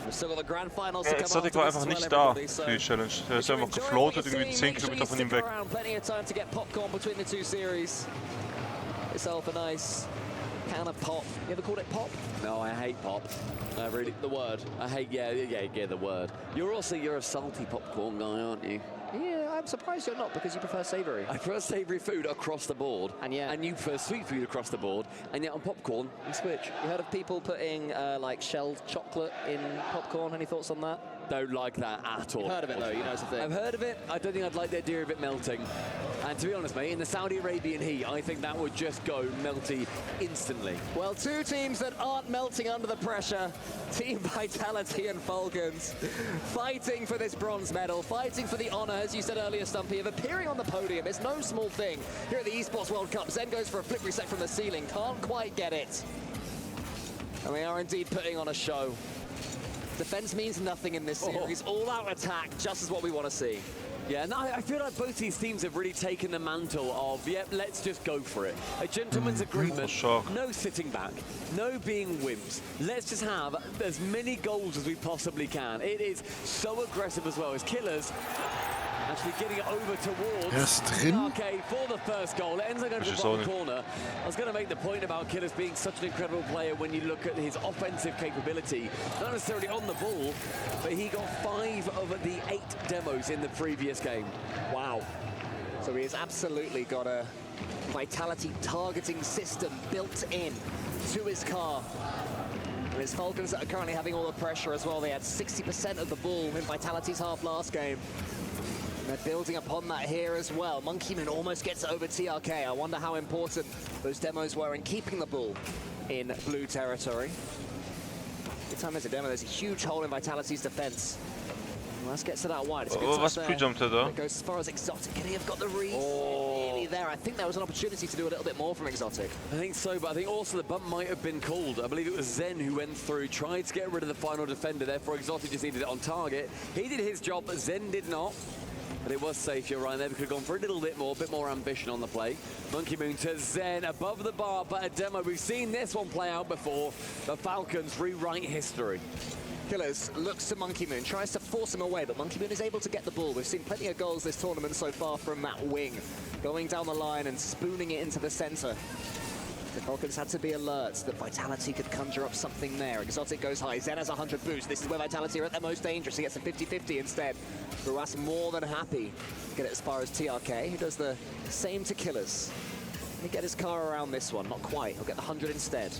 We've still got the grand finals to come Exotic war einfach nicht da für die Challenge. Er ist einfach gefloatet, irgendwie 10 Kilometer von ihm weg. Plenty of time to get popcorn between the 2 series. Yourself a nice can of pop. You ever called it pop? No, I hate pop. Really, the word. I hate, yeah, the word. You're a salty popcorn guy, aren't you? Yeah, I'm surprised you're not, because you prefer savoury. I prefer savoury food across the board, and you prefer sweet food across the board, and yet on popcorn, you switch. You heard of people putting like shelled chocolate in popcorn? Any thoughts on that? Don't like that at all. You've heard of it though, you know it's a thing. I've heard of it. I don't think I'd like the idea of it melting. And to be honest, mate, in the Saudi Arabian heat, I think that would just go melty instantly. Well, 2 teams that aren't melting under the pressure. Team Vitality and Falcons fighting for this bronze medal, fighting for the honor, as you said earlier, Stumpy, of appearing on the podium. It's no small thing. Here at the Esports World Cup, Zen goes for a flip reset from the ceiling. Can't quite get it. And they are indeed putting on a show. Defense means nothing in this series. All-out attack, just as what we want to see. Yeah, and I feel like both these teams have really taken the mantle of, yep, let's just go for it. A gentleman's agreement, no sitting back, no being wimps. Let's just have as many goals as we possibly can. It is so aggressive as well as Killers actually getting it over towards Arcade for the first goal. It ends up going to the bottom corner. I was going to make the point about Killers being such an incredible player when you look at his offensive capability. Not necessarily on the ball, but he got 5 of the 8 demos in the previous game. Wow. So he has absolutely got a Vitality targeting system built in to his car. And his Falcons that are currently having all the pressure as well. They had 60% of the ball in Vitality's half last game. They're building upon that here as well. Monkey Moon almost gets over TRK. I wonder how important those demos were in keeping the ball in blue territory. Every time there's a demo, there's a huge hole in Vitality's defense. Well, let's get to that wide. It's a good touch there. It goes as far as Exotic. Can he have got the read? Nearly there. I think there was an opportunity to do a little bit more from Exotic. I think so, but I think also the bump might have been called. I believe it was Zen who went through, tried to get rid of the final defender. Therefore, Exotic just needed it on target. He did his job, but Zen did not. But it was safe, you're right there. We could have gone for a little bit more ambition on the play. Monkey Moon to Zen, above the bar, but a demo. We've seen this one play out before. The Falcons rewrite history. Killers looks to Monkey Moon, tries to force him away, but Monkey Moon is able to get the ball. We've seen plenty of goals this tournament so far from that wing, going down the line and spooning it into the center. The Falcons had to be alert that Vitality could conjure up something there. Exotic goes high. Zen has 100 boost. This is where Vitality are at their most dangerous. He gets a 50-50 instead. Ruas more than happy to get it as far as TRK, who does the same to Killers. Can he get his car around this one? Not quite. He'll get the 100 instead.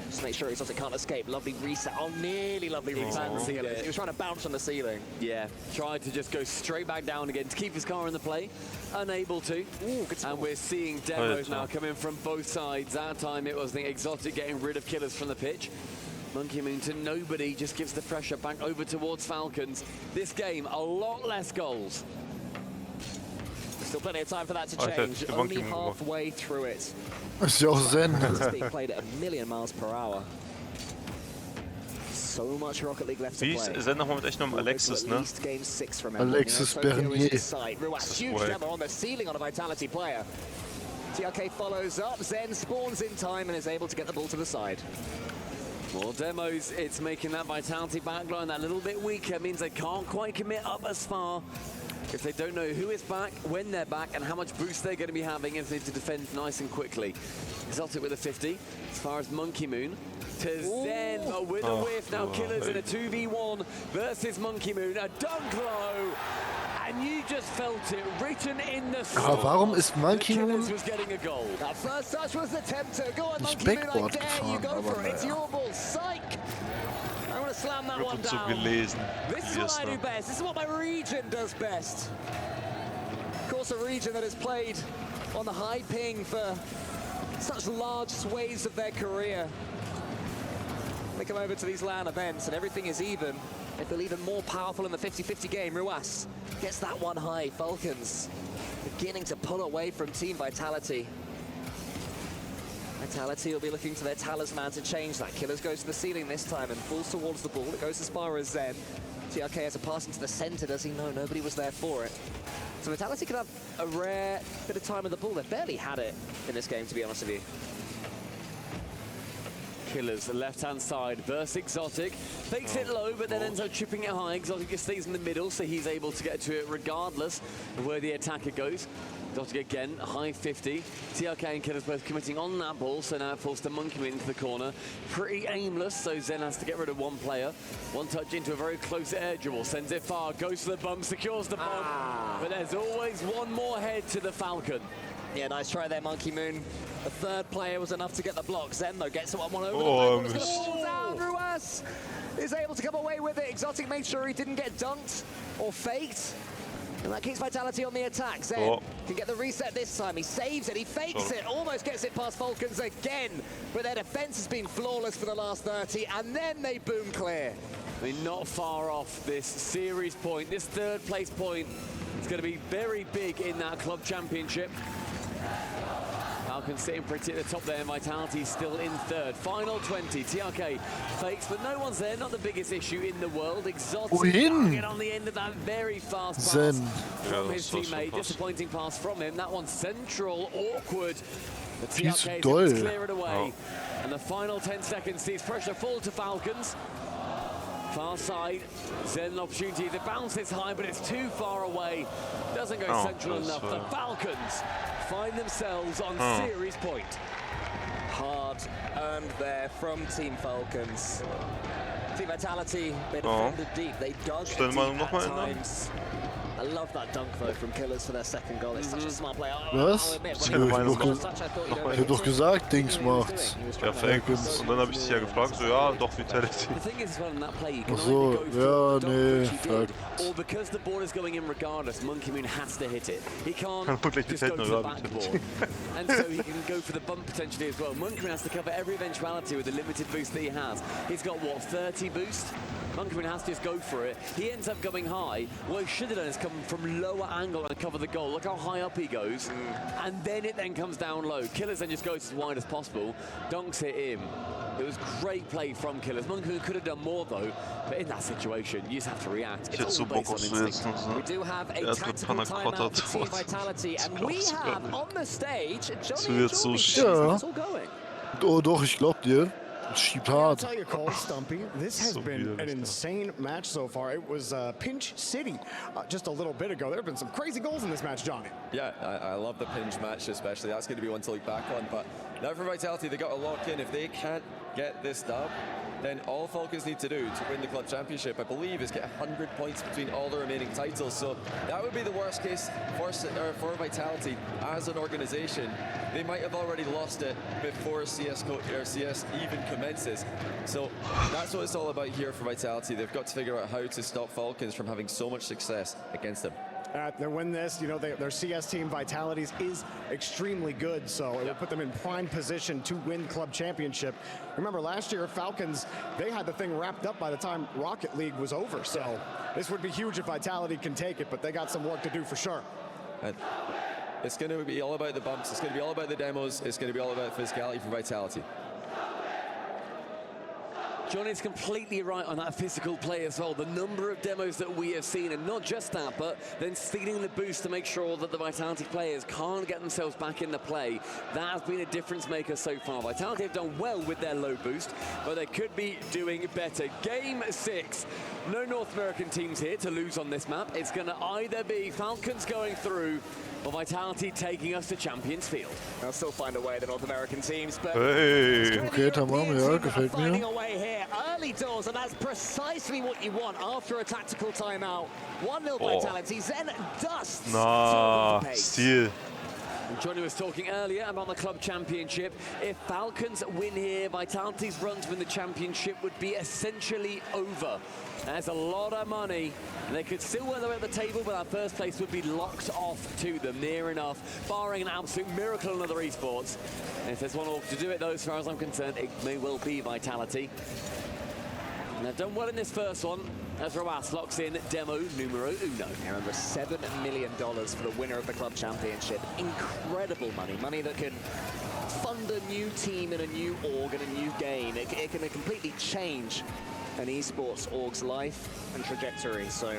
Just make sure Exotic can't escape. Lovely reset. Oh, nearly lovely reset. He was trying to bounce on the ceiling. Yeah, tried to just go straight back down again to keep his car in the play. Unable to. Ooh, good spot. And we're seeing demos now coming from both sides. That time it was the Exotic getting rid of Killers from the pitch. Monkey Moon to nobody, just gives the pressure back over towards Falcons. This game, a lot less goals. Still plenty of time for that to change. Only halfway through it. Ist ja auch Zen. It's being played at 1,000,000 miles per hour. So much Rocket League left to play. Wie ist Zen nochmal mit echt einem Alexis, ne? Alexis Bernier. Huge demo on the ceiling on a Vitality player. TRK follows up. Zen spawns in time and is able to get the ball to the side. More demos, it's making that Vitality backline that little bit weaker. It means they can't quite commit up as far. If they don't know who is back, when they're back, and how much boost they're going to be having if they need to defend nice and quickly. Exotic with a 50, as far as Monkey Moon. To Zen, but with a whiff. Now Killers in a 2v1 versus Monkey Moon. A dunk low, and you just felt it written in the sky. Aber warum ist Monkey Moon That first touch was the tempter. Go on, Monkey Moon, I dare you, go for it. It's your ball. Psych! I'm going to slam that one Wird so down. gelesen. This is what I do best. This is what my region does best. Of course, a region that has played on the high ping for such large swathes of their career. They come over to these LAN events and everything is even. They feel even more powerful in the 50-50 game. Ruas gets that one high. Falcons beginning to pull away from Team Vitality. Vitality will be looking to their talisman to change that. Killers goes to the ceiling this time and falls towards the ball. It goes as far as Zen. TRK has a pass into the center. Does he know? Nobody was there for it. So Vitality could have a rare bit of time with the ball. They've barely had it in this game, to be honest with you. Killers, the left-hand side, versus Exotic. Fakes it low, but then ends up chipping it high. Exotic just stays in the middle, so he's able to get to it regardless of where the attacker goes. Exotic again, high 50. TRK and Killers both committing on that ball, so now it falls to Monkey into the corner. Pretty aimless, so Zen has to get rid of one player. One touch into a very close air dribble, sends it far, goes for the bump, secures the bump. But there's always one more head to the Falcon. Yeah, nice try there, Monkey Moon. The third player was enough to get the block. Zen, though, gets someone over the back. Fall down. Ruas is able to come away with it. Exotic made sure he didn't get dunked or faked. And that keeps Vitality on the attack. Zen can get the reset this time. He saves it, he fakes it, almost gets it past Falcons again. But their defense has been flawless for the last 30, and then they boom clear. I mean, not far off this series point. This third place point is going to be very big in that club championship. Falcons sitting pretty at the top there. Vitality still in third. Final 20. TRK fakes, but no one's there. Not the biggest issue in the world. Exotic get on the end of that very fast pass from his teammate. Disappointing pass from him. That one's central, awkward. The TRK is to clear it away. And the final 10 seconds sees pressure fall to Falcons. Far side, Zen an opportunity to bounce this high, but it's too far away. Doesn't go central enough. The Falcons find themselves on series point. Hard earned there from Team Falcons. Team Vitality, they defended deep. They dug deep at times. I love that dunk though from Killers for their second goal. It's such a smart play. Was? Ich hab doch gesagt, Dings macht's. Perfekt. Und dann habe ich dich ja gefragt, so ja, doch Vitality. Ach so, ja, nee, Falcons. Or because the ball is going in regardless, Monkey Moon has to hit it. He can't just go to the backboard. And so he can go for the bump potentially as well. Monkey Moon has to cover every eventuality with the limited boost that he has. He's got, what, 30 boost? Monkey Moon has to just go for it. He ends up going high. What he should have done is come from lower angle and cover the goal. Look how high up he goes. And then it then comes down low. Killers then just goes as wide as possible. Dunks it in. It was great play from Killers. Monkey Moon could have done more though, but in that situation, you just have to react. It's all based on instinct. We do have a tactical timeout for Team Vitality, and we have on the stage Johnny and Jordan. It's all going. Oh doch, ich glaub dir. Schiebt hart. I'll tell you, Cole, Stumpy, this has been an insane match so far. It was Pinch City just a little bit ago. There have been some crazy goals in this match, Johnny. Yeah, I love the Pinch match especially. That's going to be one to look back on. But now for Vitality, they've got to lock in. If they can't get this dub, then all Falcons need to do to win the club championship, I believe, is get 100 points between all the remaining titles. So that would be the worst case for Vitality as an organization. They might have already lost it before CS even commences. So that's what it's all about here for Vitality. They've got to figure out how to stop Falcons from having so much success against them. They win this, you know, their CS team Vitalities is extremely good, so it will put them in prime position to win club championship. Remember last year Falcons, they had the thing wrapped up by the time Rocket League was over, so this would be huge if Vitality can take it, but they got some work to do for sure. It's going to be all about the bumps, it's going to be all about the demos, it's going to be all about physicality for Vitality. Johnny's completely right on that physical play as well. The number of demos that we have seen, and not just that, but then stealing the boost to make sure that the Vitality players can't get themselves back in the play. That has been a difference maker so far. Vitality have done well with their low boost, but they could be doing better. Game 6. No North American teams here to lose on this map. It's going to either be Falcons going through or Vitality taking us to Champions Field. They'll still find a way, the North American teams, but Okay, tamam, ja, gefällt finding mir. a way here early doors, and that's precisely what you want after a tactical timeout. 1-0 Vitality, Zen dusts. Na, Stil. Johnny was talking earlier about the club championship. If Falcons win here, Vitality's run to win the championship would be essentially over. That's a lot of money. They could still work their way at the table, but that first place would be locked off to them, near enough, barring an absolute miracle in other esports. And if there's one org to do it, though, as far as I'm concerned, it may well be Vitality. And they've done well in this first one, as Roas locks in demo numero uno. Yeah, remember, $7 million for the winner of the club championship. Incredible money. Money that can fund a new team in a new org and a new game. It can completely change an esports org's life and trajectory. So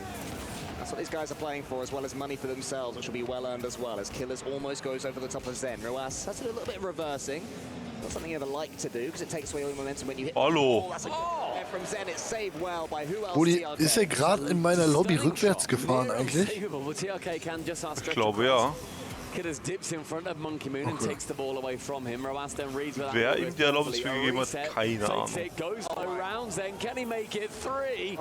that's what these guys are playing for, as well as money for themselves, which will be well earned as well, as Killers almost goes over the top of Zen. Roas has to do a little bit of reversing. Not something you ever like to do, because it takes away all the momentum when you hit. Hallo. Oh, that's a good from Zen. It's saved well by who else? Rudi, ist er gerade in meiner Lobby rückwärts gefahren eigentlich? Ich glaube ja. Killers dips in front of Monkey Moon and takes the ball away from him. Roas then reads without. Wer ihm die Erlaubnis für gegeben hat, keine Ahnung. Goes low rounds, then can he make it 3?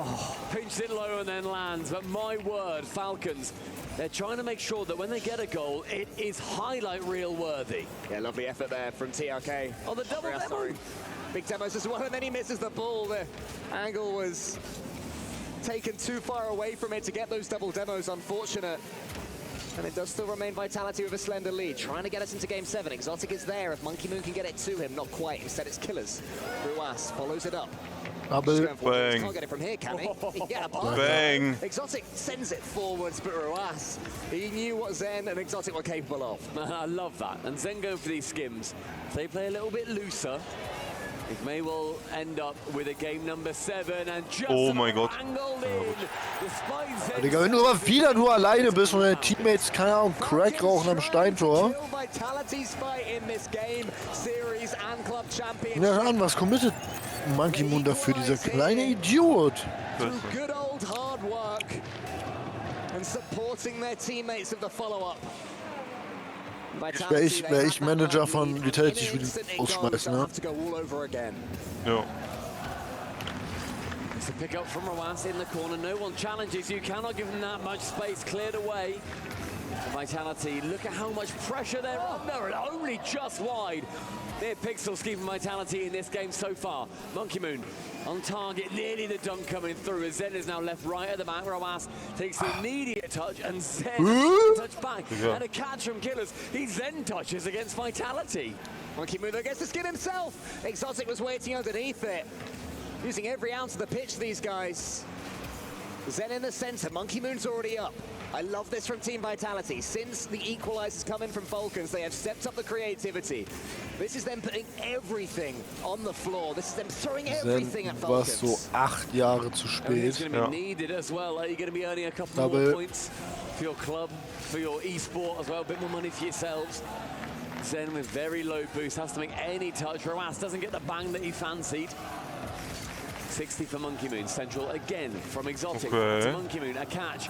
Pinched it low and then lands. But my word, Falcons, they're trying to make sure that when they get a goal, it is highlight reel worthy. Yeah, lovely effort there from TRK. Oh, the double demo. Big demos as well, and then he misses the ball. The angle was taken too far away from it to get those double demos. Unfortunate. And it does still remain Vitality with a slender lead. Trying to get us into Game 7. Exotic is there if Monkey Moon can get it to him. Not quite. Instead, it's Killers. Ruas follows it up. Bang. Can't get it from here, can he? Yeah, Bang. Exotic sends it forwards, but Ruas, he knew what Zen and Exotic were capable of. I love that. And Zen go for these skims. If they play a little bit looser, it may well end up with a game number 7 and just mein Gott. Digga, wenn du aber wieder nur alleine bist und deine Teammates, keine Ahnung, Crack rauchen am Steintor. Ja, an, was committet Monkey Moon dafür, dieser kleine Idiot? Good old hard work and supporting their teammates of the follow-up. Wär ich Manager von Vitality, ich würde ihn ausschmeißen, ne? Ja. It's a pick up from Roas in the corner. No one challenges you. Cannot give them that much space. Cleared away. Vitality, look at how much pressure they're under, and only just wide. They're Pixels keeping Vitality in this game so far. Monkey Moon on target, nearly the dunk coming through as Zen is now left right at the back. Roas takes the immediate touch and Zen touch back. And a catch from Killers. He Zen touches against Vitality. Monkey Moon gets the skin himself. Exotic was waiting underneath it. Using every ounce of the pitch, these guys. Zen in the center, Monkey Moon's already up. I love this from Team Vitality. Since the equalizers come in from Falcons, they have stepped up the creativity. This is them putting everything on the floor. This is them throwing everything at Falcons. War so 8 Jahre zu spät. It's going to be needed as well. Are you going to be earning a couple more points for your club, for your esport as well? A bit more money for yourselves. Zen with very low boost, has to make any touch. Roas doesn't get the bang that he fancied. 60 for Monkey Moon. Central again from Exotic to Monkey Moon. A catch.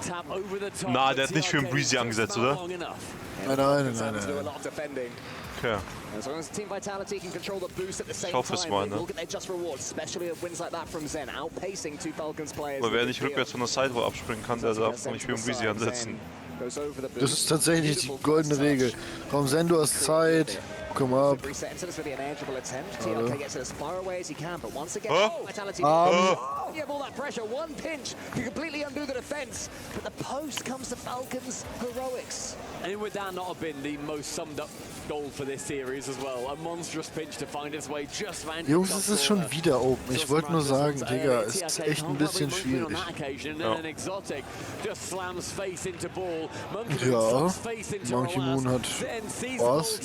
Tap over the top. Na, der hat nicht für einen Breezy angesetzt, oder? Nein. Okay. As long as Team Vitality can control the boost at the same time, they will get their just rewards, especially with wins like that from Zen, outpacing two Falcons players. Aber wer nicht rückwärts von der Sidewall abspringen kann, der darf nicht für einen Breezy ansetzen. Das ist tatsächlich die goldene Regel. Komm, Zen, du hast Zeit. Komm ab. You have all that pressure, one pinch can completely undo the defense, but the post comes to Falcons' heroics. And would that not have been the most summed up goal for this series as well? A monstrous pinch to find its way just round. Jungs, es ist schon wieder open. Ich wollte nur sagen, Digga, es ist echt ein bisschen schwierig. Ja, Monkey Moon hat Spaß.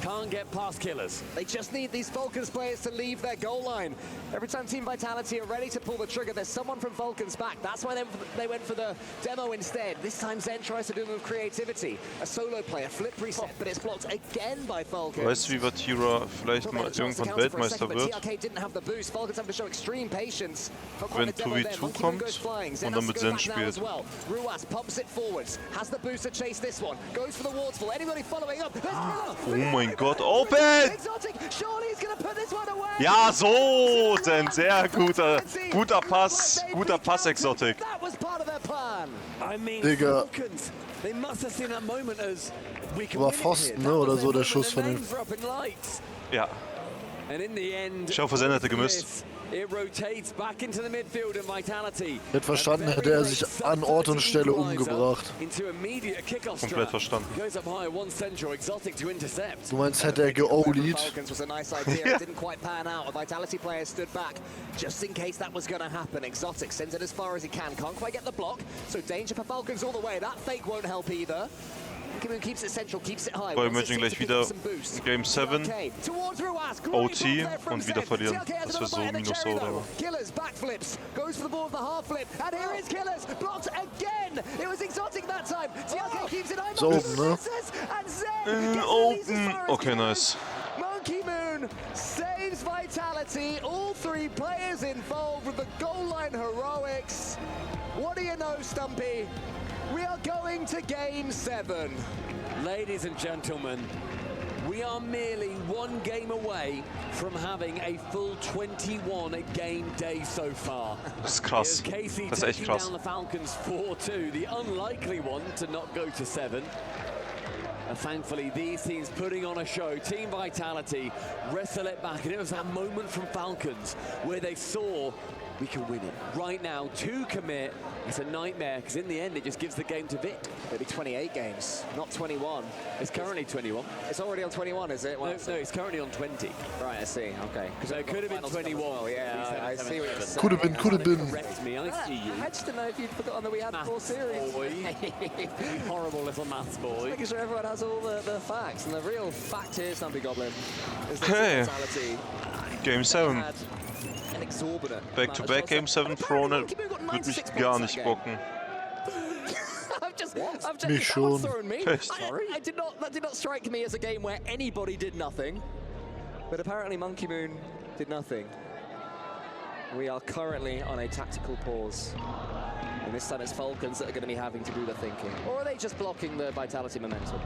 Can't get past Killers. They just need these Falcons players to leave their goal line. Every time Team Vitality are ready to pull the trigger, there's someone from Falcons back. That's why they went for the demo instead. This time Zen tries to do it with creativity. A solo player, flip reset, but it's blocked again by Falcons. Weißt du, wie Vatira vielleicht mal irgendwann Weltmeister wird? Wenn 2v2 kommt und dann mit Zen spielt. Ruas pumps it forwards, has the boost to chase this one, goes for the waterfall. Anybody following up? Oh mein Gott, open! Ja, so, denn sehr guter Pass, Exotic. I mean, Digga. War Pfosten, ne? Oder so der Schuss von ihm. Ja. Ich hoffe, Zen hätte gemisst. Hätte verstanden, hätte er sich an Ort und Stelle umgebracht. Komplett verstanden. Du meinst, hätte er geolied? Just in case that was going to happen, Exotic sends it as far as he can. Can't quite get the block, so danger for Falcons all the way. That fake won't help either. Keeps it central, keeps it high. Wir möchten gleich wieder Game 7 OT und wieder verlieren. Das wäre so minus so. Killers backflips, goes for the ball of the half flip, and here is Killers, blocked again. It was Exotic that time. TRK keeps it high. It's open, ne? Open. Okay, nice. Monkey Moon saves Vitality. All three players involved with the goal line heroics. What do you know, Stumpy? We are going to Game 7. Ladies and gentlemen, we are merely one game away from having a full 21 game day so far. Das ist krass. Das ist echt krass. Down the Falcons 4-2, the unlikely one to not go to 7. Thankfully, these teams putting on a show. Team Vitality wrestle it back, and it was that moment from Falcons where they saw we can win it. Right now, to commit, it's a nightmare, because in the end, it just gives the game to Vic. It'll be 28 games, not 21. It's currently 21. It's already on 21, is it? Well, no, it's currently on 20. Right, I see, okay. So it could have been 21. Well, yeah, I see what you're saying. Could have been. Correct me, I see you. I just didn't know if you'd forgotten that we had 4 series. Boy. You horrible little maths boy. Making sure everyone has all the facts. And the real fact here, Stumpy Goblin, is that Okay. Vitality Game 7. had an exorbitant Back-to-back Game 7 Throne würde mich gar nicht bocken. Mich schon. That did not strike me as a game where anybody did nothing. But apparently Monkey Moon did nothing. We are currently on a tactical pause. And this time it's Falcons that are going to be having to do the thinking. Or are they just blocking the Vitality momentum?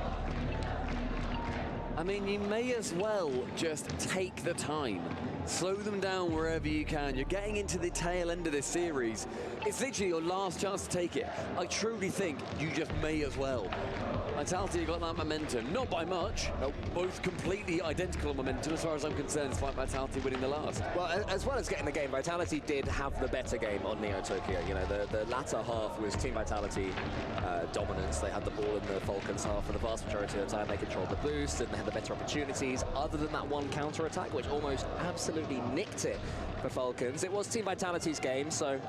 I mean, you may as well just take the time. Slow them down wherever you can. You're getting into the tail end of this series. It's literally your last chance to take it. I truly think you just may as well. Vitality got that momentum, not by much. Nope. Both completely identical momentum as far as I'm concerned, despite Vitality winning the last. Well, as well as getting the game, Vitality did have the better game on Neo Tokyo. You know, the latter half was Team Vitality dominance. They had the ball in the Falcons half for the vast majority of the time. They controlled the boost and they had the better opportunities. Other than that one counter attack, which almost absolutely nicked it for Falcons. It was Team Vitality's game, so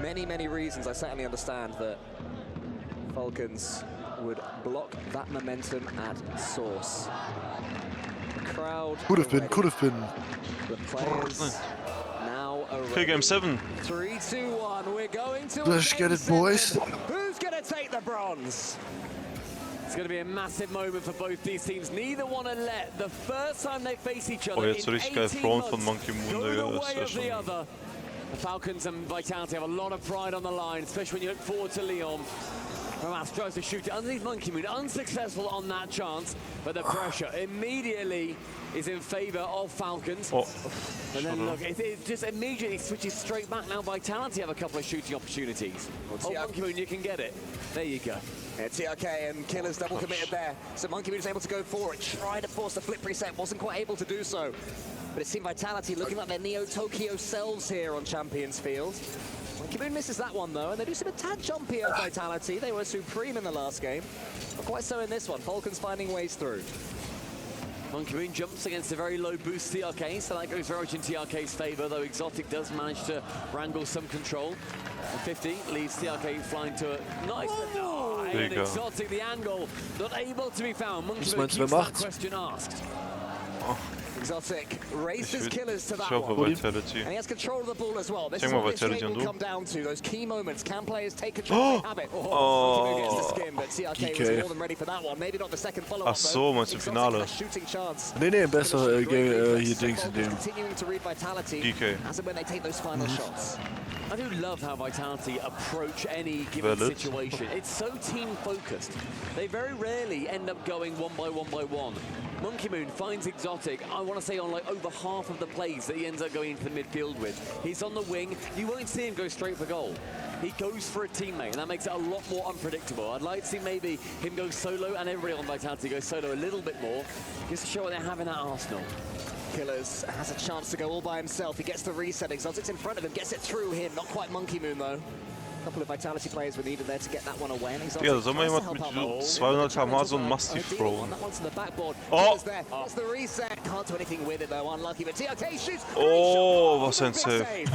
many reasons. I certainly understand that Falcons would block that momentum at source. The crowd. Could have been. The players now are Okay, Game 7. 3, 2, 1. We're going to. Let's get it, boys. Who's going to take the bronze? It's going to be a massive moment for both these teams. Neither want to let the first time they face each other Oh, jetzt so richtig geil Throne von months Monkey Moon. go the Das way wäre of the schon. other. The Falcons and Vitality have a lot of pride on the line, especially when you look forward to Leon. Ramas tries to shoot it underneath Monkey Moon, unsuccessful on that chance, but the pressure immediately is in favor of Falcons. Oh. And then look, it just immediately switches straight back. Now Vitality have a couple of shooting opportunities. Oh, Monkey Moon, you can get it. There you go. Yeah, TRK and Killers double committed there. So Monkey Moon is able to go for it, try to force the flip reset, wasn't quite able to do so. But it seemed Vitality looking like their Neo Tokyo selves here on Champions Field. Monkey Moon misses that one though, and they do seem a tad jumpy at Vitality. They were supreme in the last game, not quite so in this one. Falcons finding ways through. Monkey Moon jumps against a very low boost TRK, so that goes very much in TRK's favour, though Exotic does manage to wrangle some control. And 50 leaves TRK flying to a nice and Exotic, the angle, not able to be found. Monkey Moon keeps that question asked. Exotic races Killers to that one. Vitality. And he has control of the ball as well. This is what this game will come down to. Those key moments. Can players take control? They have it. Oh, gets the skin, but TRK was more than ready for that one. Maybe not the second follow-up. Ach so, meinst du im Finale? Shooting chance. Nee, besser hier Dings in dem. Continuing to read Vitality as and when they take those final shots. I do love how Vitality approach any given situation. It's so team-focused. They very rarely end up going one by one. Monkey Moon finds Exotic. Exotic, I want to say on like over half of the plays that he ends up going into the midfield with. He's on the wing, you won't see him go straight for goal. He goes for a teammate, and that makes it a lot more unpredictable. I'd like to see maybe him go solo, and everybody on Vitality go solo a little bit more, just to show what they have in that arsenal. Killers has a chance to go all by himself. He gets the reset. Exotic's in front of him, gets it through him. Not quite Monkey Moon, though. A couple of Vitality players were needed there to get that one away. Ja, da soll mal jemand mit 200 km/h so einen Mastiff throwen. Oh! Oh, was ein Save.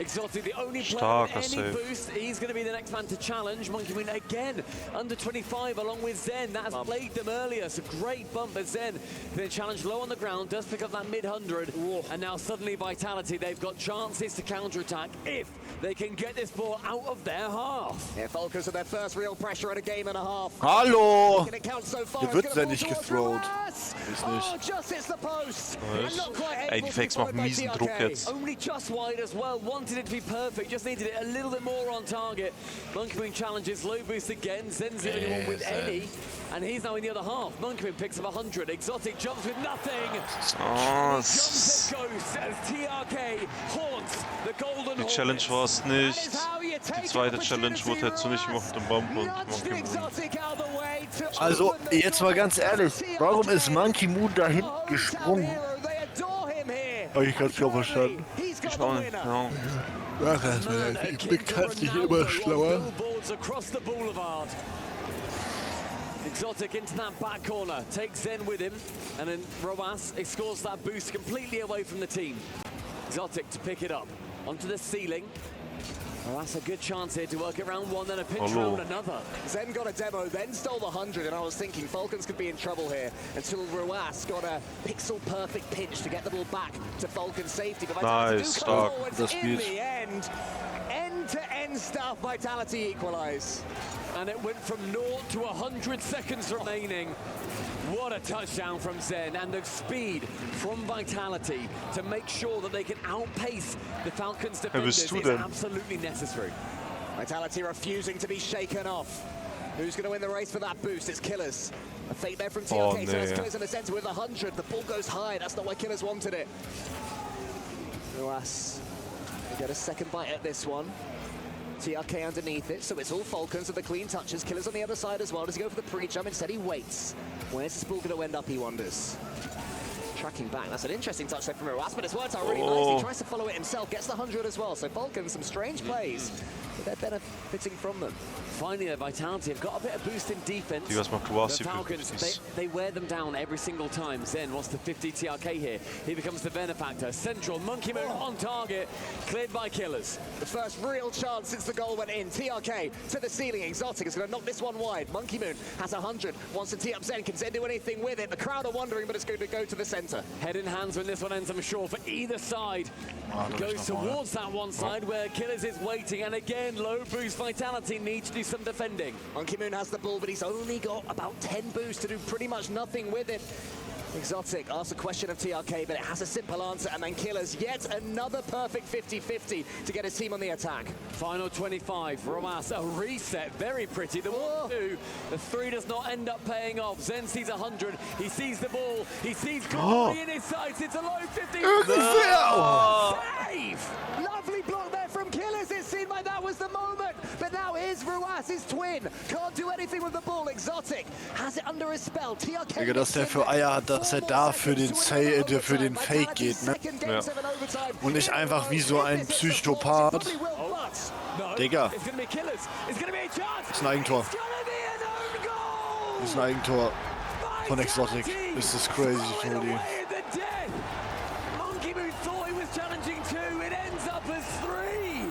Exotic, the only player Starker with any save. boost. He's going to be the next man to challenge. Monkey Moon again, under 25, along with Zen. That has plagued them earlier. It's a great bump, but Zen then challenged low on the ground, does pick up that mid-100. And now suddenly Vitality, they've got chances to counter-attack if they can get this ball out of their half. Yeah, Falcons with their first real pressure in a game and a half. Hallo! Can it count so far? Hier wird ja nicht gethrowt. Ist Oh, nicht. just hits the post. Nice. And not quite Ey, able die to Fakes be machen played by miesen TRK. Druck jetzt. Only just wide as well. Wanted it to be perfect, just needed it a little bit more on target. Monkey Moon challenges, low boost again. Zen's the only one with any, and he's now in the other half. Monkey Moon picks up 100. Exotic jumps with nothing. Oh, Jumps at Ghost as TRK haunts the Golden die Challenge war es nicht. Die zweite Challenge wurde jetzt so nicht gemacht im Bump und Monkey Moon. Also, jetzt mal ganz ehrlich, warum ist Monkey Moon da hinten gesprungen? Hab ich ganz klar verstanden. Ich auch nicht, ja. Ach, ich bin bekanntlich immer schlauer. Exotic into that back corner, takes Zen with him, and then Robas scores that boost completely away from the team. Exotic to pick it up, onto the ceiling. Well, that's a good chance here to work it round one, then a pinch round another. Zen got a demo, then stole the 100, and I was thinking Falcons could be in trouble here until Ruas got a pixel-perfect pinch to get the ball back to Falcons' safety. But Vitality Nice, do come stark. forwards Das in geht. the end. End-to-end stuff, Vitality equalise. And it went from 0 to 100 seconds remaining. What a touchdown from Zen, and the speed from Vitality to make sure that they can outpace the Falcons defenders is absolutely necessary. Vitality refusing to be shaken off. Who's going to win the race for that boost? It's Killers. A fake there from TRK, Oh, so no. it's Killers in the centre with 100. The ball goes high, that's not why Killers wanted it. Ruas will get a second bite at this one. TRK underneath it, so it's all Falcons with the clean touches. Killers on the other side as well. Does he go for the pre-jump? Instead he waits. Where's this ball going to end up, he wonders. Tracking back, that's an interesting touch there from Ruas, but it's worked out really nicely. He tries to follow it himself, gets the 100 as well. So Falcons, some strange plays, but they're benefiting from them. Finally, the Vitality have got a bit of boost in defense. Die was mal The quasi Falcons, they wear them down every single time. Zen wants the 50 TRK here. He becomes the benefactor. Central, Monkey Moon on target, cleared by Killers. The first real chance since the goal went in. TRK to the ceiling. Exotic is going to knock this one wide. Monkey Moon has 100, wants to tee up Zen. Can Zen do anything with it? The crowd are wondering, but it's going to go to the centre. Head in hands when this one ends, I'm sure, for either side. Goes towards that one side where Killers is waiting, and again, low boost. Vitality needs to do some defending. Monkey Moon has the ball, but he's only got about 10 boosts to do pretty much nothing with it. Exotic asks a question of TRK, but it has a simple answer, and then Killers yet another perfect 50-50 to get his team on the attack. Final 25, Romas, a reset, very pretty. The 1-2, the 3 does not end up paying off. Zen sees 100, he sees the ball, he sees glory in his sights, it's a low 50. Save! Lovely block there from Killers, it seemed like that was the moment, but now here's Ruas, his twin, can't do anything with the ball. Exotic has it under his spell. TRK Digga, dass der für Eier hat, dass er da für den Fake geht, ne? Ja. Und nicht einfach wie so ein Psychopath. Digga. Das ist ein Eigentor. Das ist ein Eigentor von Exotic. This is crazy, Tony. Monkey Moon thought he was challenging 2, it ends up as 3.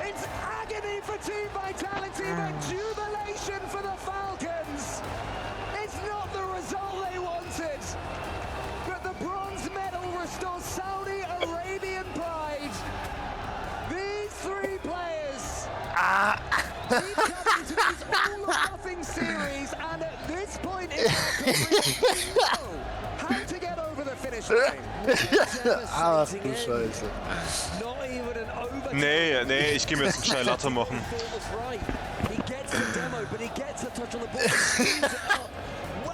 It's agony for Team Vitality, but jubilation for the Falcons. It's not the result they wanted, but the bronze medal restores Saudi Arabian pride. These 3 players keep coming to these all-or-nothing series, and at this point in their career, know how to get over the finish line. Ach du Scheiße. Not even an overtime. Nee, ich geh mir jetzt einen Chai Latte machen. He gets the demo, but he gets the touch on the ball.